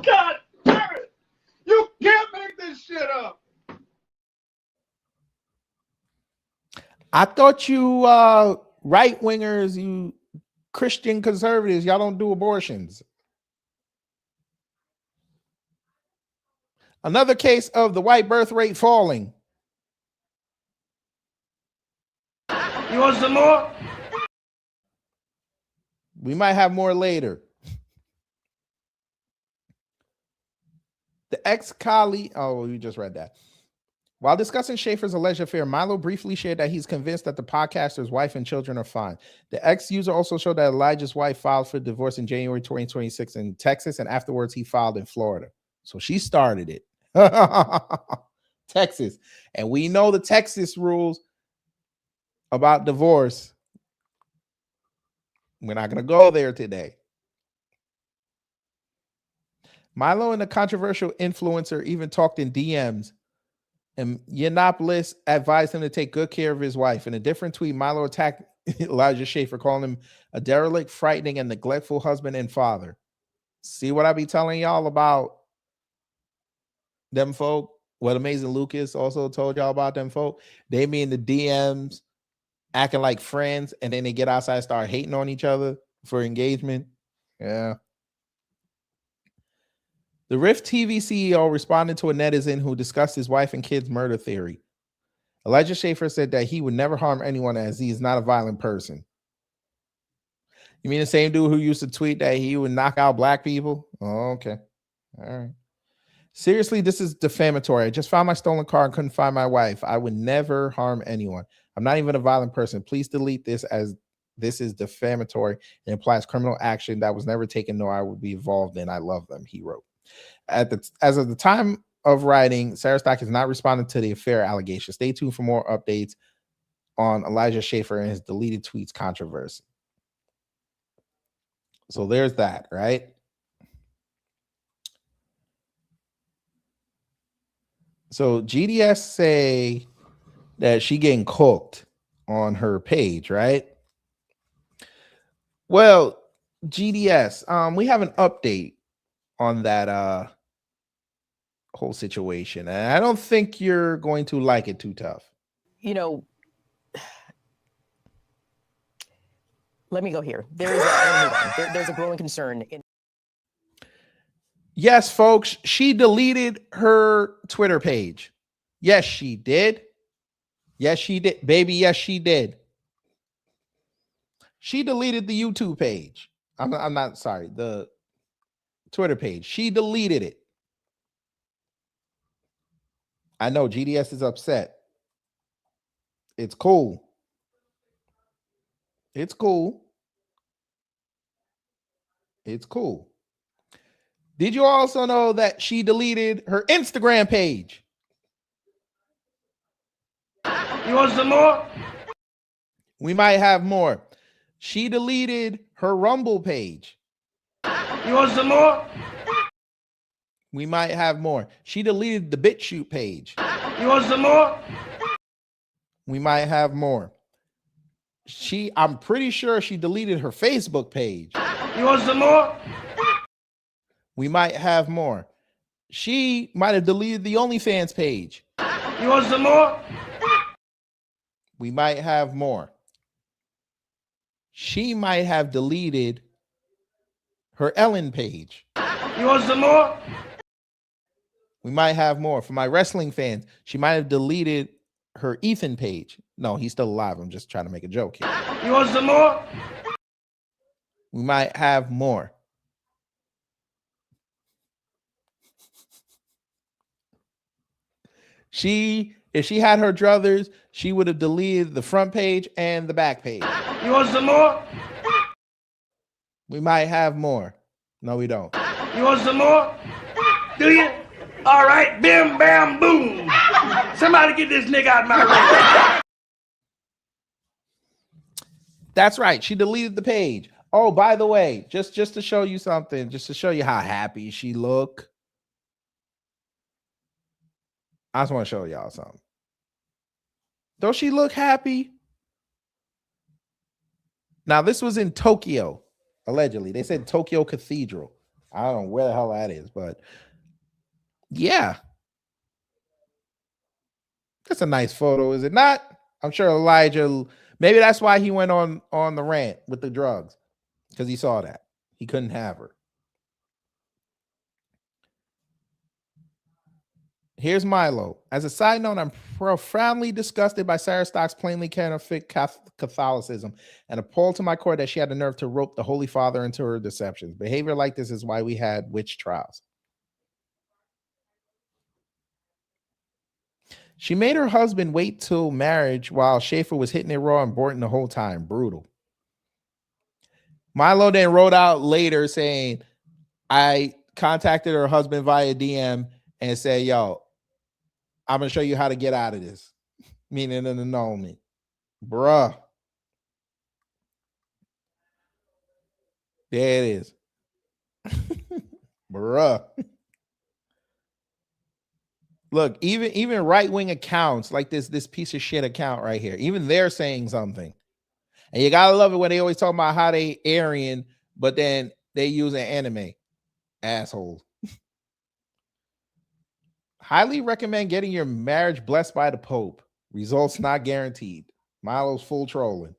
God damn it! You can't make this shit up. I thought you right-wingers, you Christian conservatives, y'all don't do abortions. Another case of the white birth rate falling. You want some more? We might have more later. The ex-colleague, oh, you just read that. While discussing Schaeffer's alleged affair, Milo briefly shared that he's convinced that the podcaster's wife and children are fine. The ex-user also showed that Elijah's wife filed for divorce in January 2026 in Texas, and afterwards he filed in Florida. So she started it. Texas. And we know the Texas rules about divorce. We're not going to go there today. Milo and the controversial influencer even talked in DMs, and Yiannopoulos advised him to take good care of his wife. In a different tweet, Milo attacked Elijah Schaeffer, calling him a derelict, frightening, and neglectful husband and father. See what I be telling y'all about them folk? What Amazing Lucas also told y'all about them folk? They be in the DMs acting like friends, and then they get outside and start hating on each other. for engagement. Yeah. The Rift TV CEO responded to a netizen who discussed his wife and kids' murder theory. Elijah Schaeffer said that he would never harm anyone as he is not a violent person. You mean the same dude who used to tweet that he would knock out black people? Oh, okay. All right. Seriously, this is defamatory. I just found my stolen car and couldn't find my wife. I would never harm anyone. I'm not even a violent person. Please delete this as this is defamatory and implies criminal action that was never taken nor I would be involved in. I love them, he wrote. As of the time of writing, Sarah Stock has not responded to the affair allegation. Stay tuned for more updates on Elijah Schaeffer and his deleted tweets controversy. So there's that, right? So GDS say that she getting cooked on her page, right? Well, GDS, we have an update on that whole situation, and I don't think you're going to like it too tough. You know, let me go here. There's a growing concern in. Yes, folks, she deleted her Twitter page. Yes, she did. Yes, she did. Baby, yes, she did. She deleted the YouTube page. I'm not sorry, the Twitter page. She deleted it. I know GDS is upset. It's cool. It's cool. It's cool. Did you also know that she deleted her Instagram page? You want some more? We might have more. She deleted her Rumble page. You want some more? We might have more. She deleted the BitChute page. You want some more? We might have more. I'm pretty sure she deleted her Facebook page. You want some more? We might have more. She might have deleted the OnlyFans page. You want some more? We might have more. She might have deleted her Ellen page. You want some more? We might have more. For my wrestling fans, she might have deleted her Ethan page. No, he's still alive. I'm just trying to make a joke here. You want some more? We might have more. If she had her druthers, she would have deleted the front page and the back page. You want some more? We might have more. No, we don't. You want some more? Do you? All right, bim, bam, boom. Somebody get this nigga out of my way. That's right. She deleted the page. Oh, by the way, just to show you something, just to show you how happy she look. I just want to show y'all something. Don't she look happy? Now, this was in Tokyo, allegedly. They said Tokyo Cathedral. I don't know where the hell that is, but yeah. That's a nice photo, is it not? I'm sure Elijah, maybe that's why he went on the rant with the drugs, because he saw that. He couldn't have her. Here's Milo. As a side note, I'm profoundly disgusted by Sarah Stock's plainly counterfeit Catholicism and appalled to my core that she had the nerve to rope the Holy Father into her deceptions. Behavior like this is why we had witch trials. She made her husband wait till marriage while Schaeffer was hitting it raw and Borton the whole time. Brutal. Milo then wrote out later saying, I contacted her husband via DM and said, yo, I'm going to show you how to get out of this. Meaning an annulment. Bruh. There it is. Bruh. Look, even right-wing accounts like this piece of shit account right here, even they're saying something. And you gotta love it when they always talk about how they Aryan, but then they use an anime. Assholes. Highly recommend getting your marriage blessed by the Pope. Results not guaranteed. Milo's full trolling.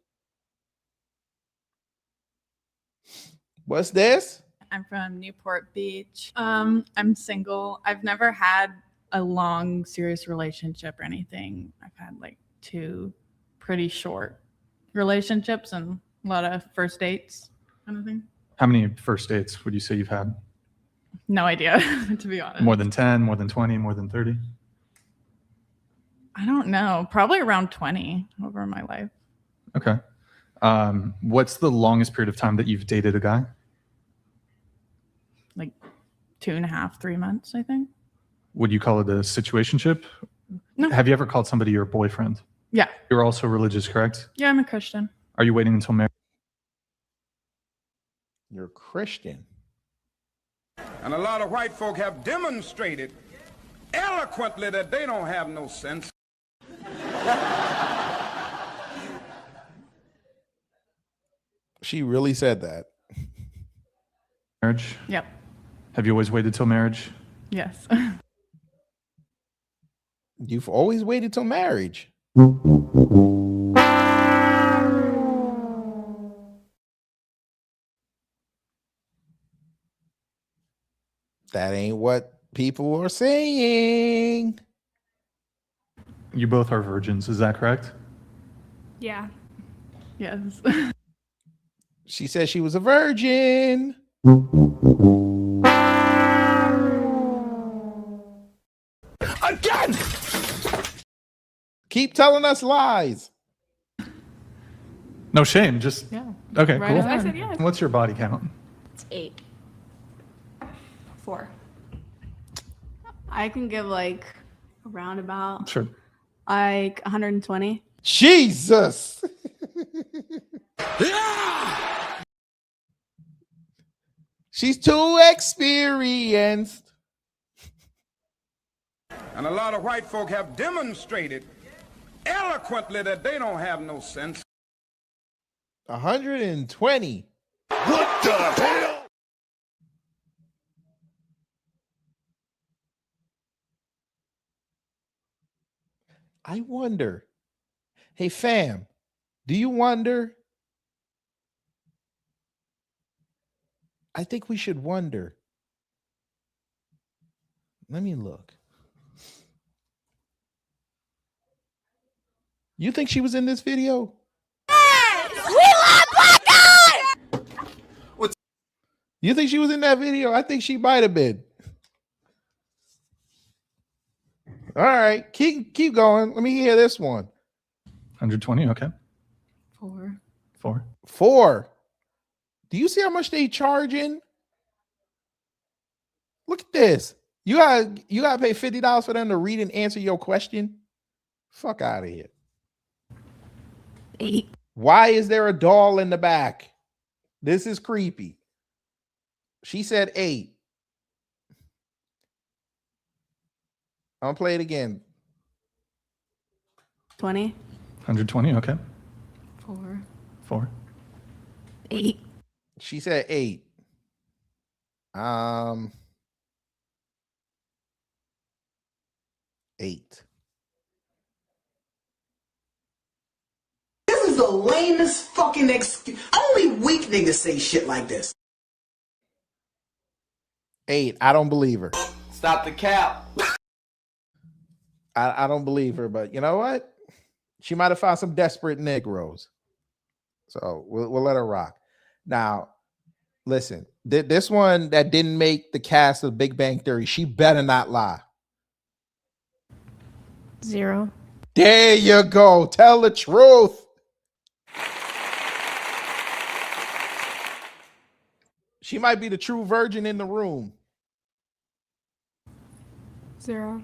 What's this? I'm from Newport Beach. I'm single. I've never had a long, serious relationship or anything. I've had like 2 pretty short relationships and a lot of first dates kind of thing. How many first dates would you say you've had? No idea, to be honest. More than 10, more than 20, more than 30? I don't know. Probably around 20 over my life. Okay. What's the longest period of time that you've dated a guy? Like 2.5, 3 months, I think. Would you call it a situationship? No. Have you ever called somebody your boyfriend? Yeah. You're also religious, correct? Yeah, I'm a Christian. Are you waiting until marriage? You're Christian. And a lot of white folk have demonstrated eloquently that they don't have no sense. She really said that. Marriage? Yep. Have you always waited till marriage? Yes. You've always waited till marriage. That ain't what people are saying. You both are virgins, is that correct? Yeah. Yes. She said she was a virgin. Again! Keep telling us lies. No shame, just Yeah. Okay, Right cool. as I said yes. What's your body count? It's 8. 4. I can give like a roundabout. Sure. Like 120. Jesus. She's too experienced. And a lot of white folk have demonstrated eloquently that they don't have no sense. 120. What the hell? I wonder. Hey, fam, do you wonder? I think we should wonder. Let me look. You think she was in this video? We love black guys! You think she was in that video? I think she might have been. All right, keep going. Let me hear this one. 120, okay. 4. 4. 4. Do you see how much they charging? Look at this. You gotta pay $50 for them to read and answer your question. Fuck out of here. 8. Why is there a doll in the back? This is creepy. She said 8. I'm gonna play it again. 20. 120, okay. 4. 4. 8. She said 8. 8. This is the lamest fucking excuse. Only weak niggas say shit like this. 8. I don't believe her. Stop the cap. I don't believe her, but you know what? She might have found some desperate Negroes. So we'll let her rock. Now, listen, this one that didn't make the cast of Big Bang Theory, she better not lie. 0. There you go. Tell the truth. She might be the true virgin in the room. 0.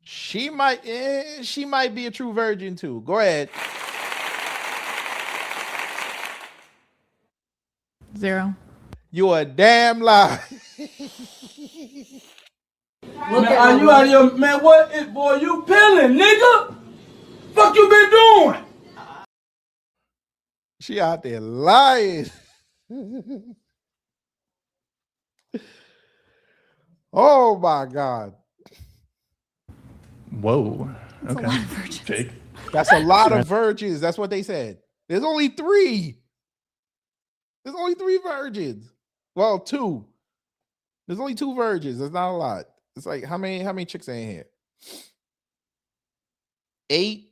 She might be a true virgin too. Go ahead. 0. You a damn lie. Man, are you out of your man? What is boy? You peeling, nigga? Fuck you been doing? She out there lying. Oh my God. Whoa. That's Okay. a lot of virgins. Jake. That's a lot of virgins. That's what they said. There's only 3. There's only 3 virgins. Well, 2. There's only 2 virgins. That's not a lot. It's like how many chicks are in here? 8.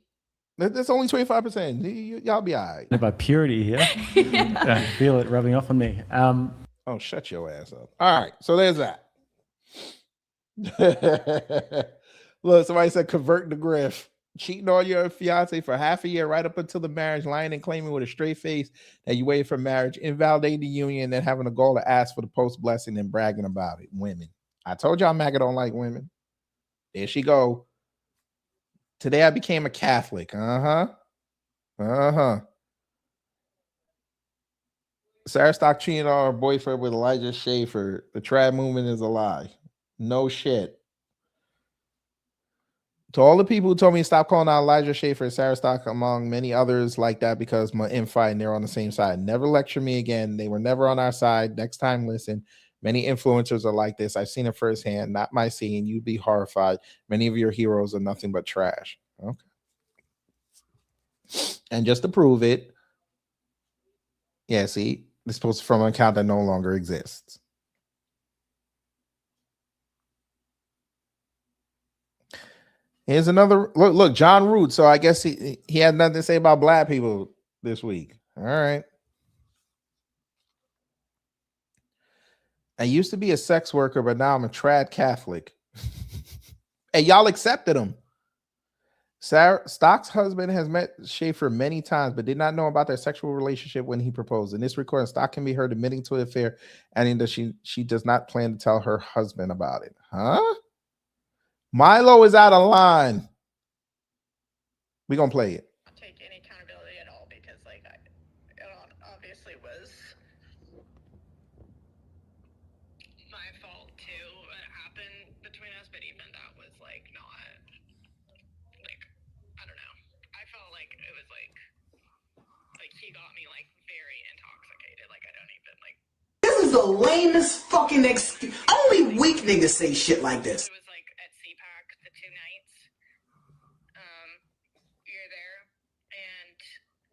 That's only 25%. Y'all be all right. About purity here. I feel it rubbing off on me. Oh, shut your ass up. All right, so there's that. Look, somebody said convert the griff. Cheating on your fiance for half a year right up until the marriage, lying and claiming with a straight face that you waited for marriage, invalidating the union, and then having a goal to ask for the post-blessing and bragging about it. Women. I told y'all MAGA don't like women. There she go. Today I became a Catholic. Sarah Stock cheating on her boyfriend with Elijah Schaeffer. The trad movement is a lie. No shit. To all the people who told me to stop calling out Elijah Schaeffer and Sarah Stock, among many others like that, because my infight and they're on the same side. Never lecture me again. They were never on our side. Next time, listen. Many influencers are like this. I've seen it firsthand. Not my scene. You'd be horrified. Many of your heroes are nothing but trash. Okay. And just to prove it, yeah, see, this post from an account that no longer exists. Here's another look, John Root. So I guess he had nothing to say about black people this week. All right. I used to be a sex worker, but now I'm a trad Catholic. And y'all accepted him. Sarah Stock's husband has met Schaeffer many times, but did not know about their sexual relationship when he proposed. In this recording, Stock can be heard admitting to an affair, adding that she does not plan to tell her husband about it. Huh? Milo is out of line. We're going to play it. Take any accountability at all because, like, it obviously was my fault too. It happened between us, but even that was, like, not, like, I don't know. I felt like it was, like he got me, like, very intoxicated. Like, I don't even, like. This is the lamest fucking excuse. Only weak niggas say shit like this. It was, like, at CPAC, the 2 nights. You're there, and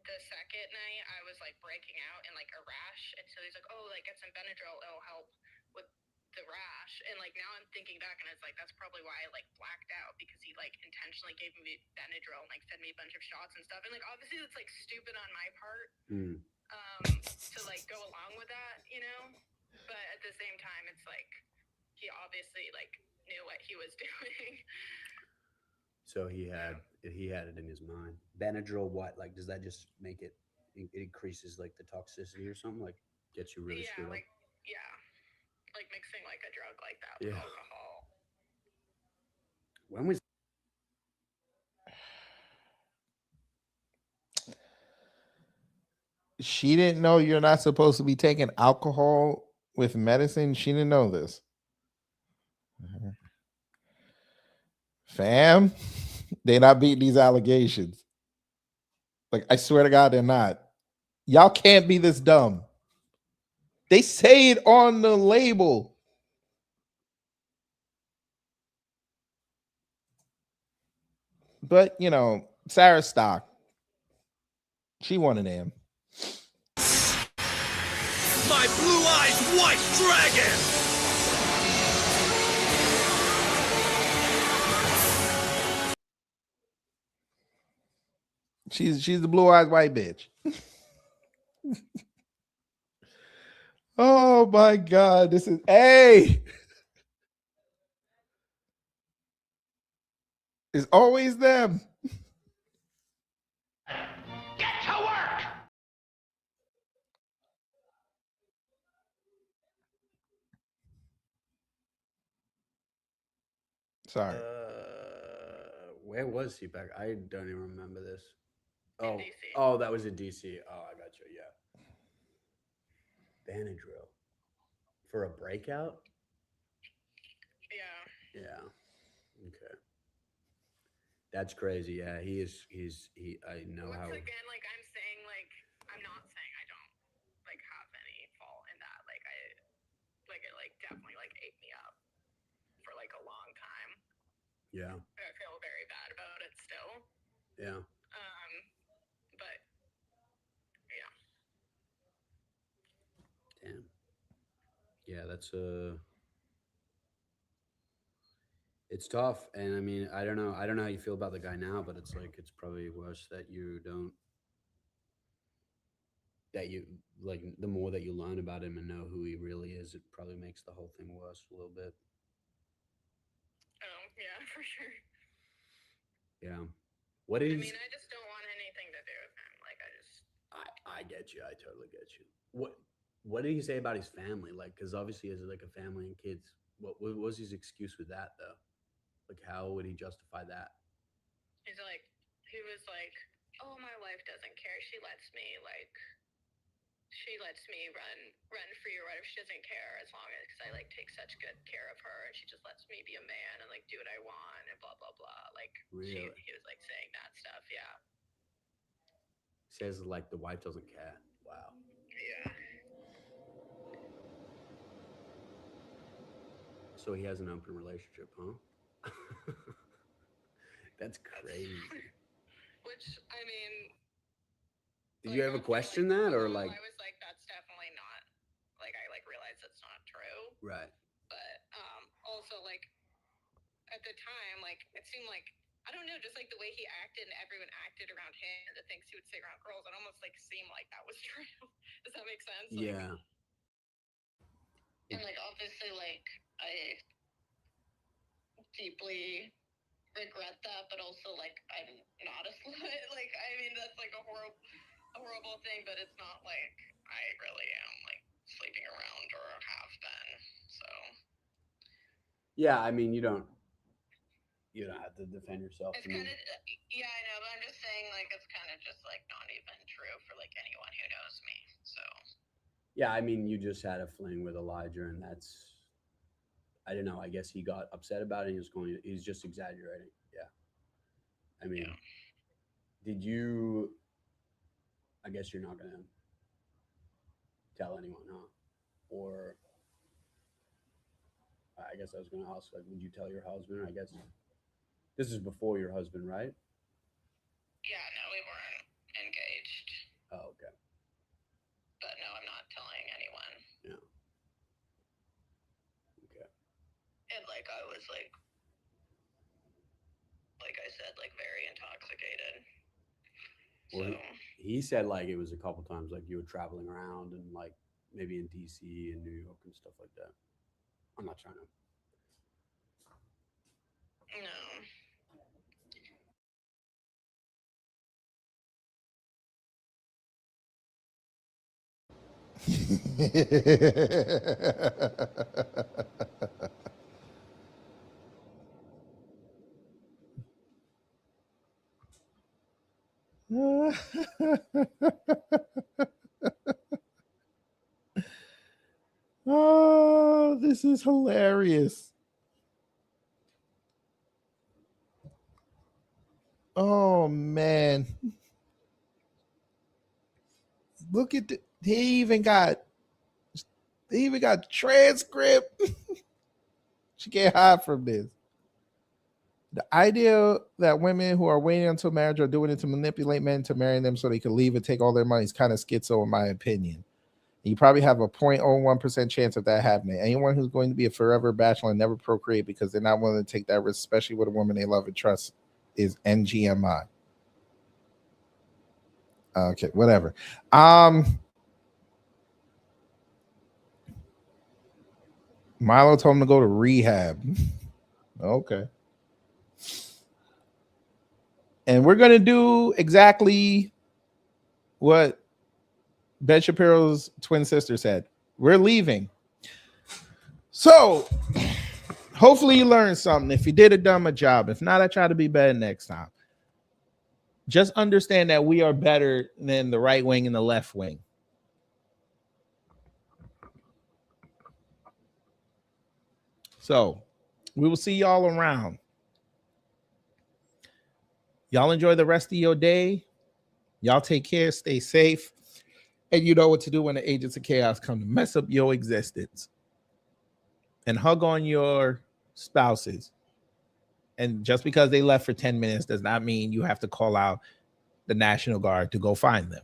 the second night I was like breaking out in like a rash, and so he's like, oh, like get some Benadryl, it'll help with the rash. And like now I'm thinking back, and it's like that's probably why I like blacked out, because he like intentionally gave me Benadryl and like fed me a bunch of shots and stuff. And like obviously it's like stupid on my part to like go along with that, you know, but at the same time it's like he obviously like knew what he was doing. So he had it in his mind. Benadryl, what? Like, does that just make it increases like the toxicity or something? Like, gets you really screwed up? Like mixing like a drug like that with alcohol. When was? She didn't know you're not supposed to be taking alcohol with medicine. She didn't know this. Fam, they're not beating these allegations. Like, I swear to God, they're not. Y'all can't be this dumb. They say it on the label. But, you know, Sarah Stock, she one of them. My blue-eyed white dragon! She's the blue-eyed white bitch. Oh my God, this is it's always them. Get to work! Sorry. Where was he back? I don't even remember this. Oh, that was in DC. Oh, I got you. Yeah. Benadryl for a breakout. Yeah. Okay. That's crazy. Yeah, he is. I know how. Again, like I'm saying, like I'm not saying I don't like have any fault in that. Like it like definitely like ate me up for like a long time. Yeah. I feel very bad about it still. Yeah. But yeah. Yeah, it's tough. And I mean, I don't know how you feel about the guy now, but it's like it's probably worse that you don't that you like the more that you learn about him and know who he really is, it probably makes the whole thing worse a little bit. Oh, yeah, for sure. Yeah. What is? I mean, I just don't want anything to do with him. Like, I get you. I totally get you. What did he say about his family? Like, because obviously, as like a family and kids, what was his excuse with that though? Like, how would he justify that? he was like, oh, my wife doesn't care. She lets me run free or whatever. She doesn't care as long as because I like take such good care of her, and she just lets me be a man and like do what I want and blah blah blah. Like Really? he was like saying that stuff. Yeah. Says like the wife doesn't care. Wow. Yeah. So he has an open relationship, huh? That's crazy. Which I mean, did you ever question that, or like? I was like, that's definitely not. Like, I like realized that's not true. Right. But also like at the time, like it seemed like I don't know, just like the way he acted and everyone acted around him and the things he would say around girls, it almost like seemed like that was true. Does that make sense? Like, Yeah. And like obviously, like I deeply regret that, but also like I'm not a slut. Like I mean, that's like a horrible thing, but it's not like I really am like sleeping around or have been. So. Yeah, I mean, you don't have to defend yourself. It's kind of yeah, I know, but I'm just saying like it's kind of just like not even true for like anyone who knows me. So. Yeah, I mean, you just had a fling with Elijah, and that's, I don't know. I guess he got upset about it. He's just exaggerating. Yeah. I mean, did you? I guess you're not gonna tell anyone, huh? Or I guess I was gonna ask, like, would you tell your husband? I guess this is before your husband, right? Yeah, no, we weren't engaged. Oh, okay. But no, I'm not telling anyone. Yeah. Okay. And like I was like I said, like very intoxicated. Well, So he said like it was a couple times, like you were traveling around and like maybe in DC and New York and stuff like that. I'm not trying to. No. Oh, this is hilarious. Oh man. Look at they even got transcript. She can't hide from this. The idea that women who are waiting until marriage are doing it to manipulate men to marry them so they can leave and take all their money is kind of schizo, in my opinion. You probably have a 0.01% chance of that happening. Anyone who's going to be a forever bachelor and never procreate because they're not willing to take that risk, especially with a woman they love and trust, is NGMI. Okay, whatever. Milo told him to go to rehab. Okay. And we're going to do exactly what Ben Shapiro's twin sister said. We're leaving. So hopefully you learned something. If you did a dumb job, if not, I try to be better next time. Just understand that we are better than the right wing and the left wing. So we will see y'all around. Y'all enjoy the rest of your day. Y'all take care, stay safe, and you know what to do when the agents of chaos come to mess up your existence. And hug on your spouses. And just because they left for 10 minutes does not mean you have to call out the National Guard to go find them.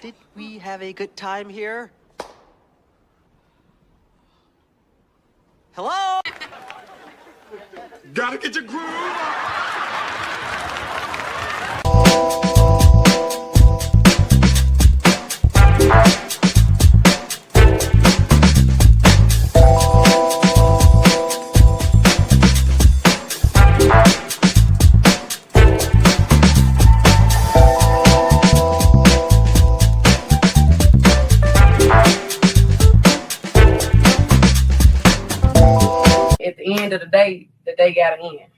Did we have a good time here? Hello? Gotta get your groove on. At the end of the day, that they got to end.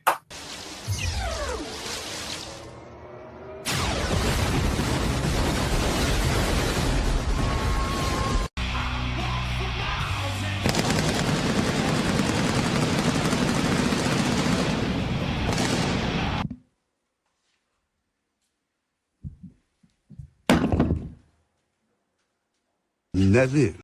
That's it.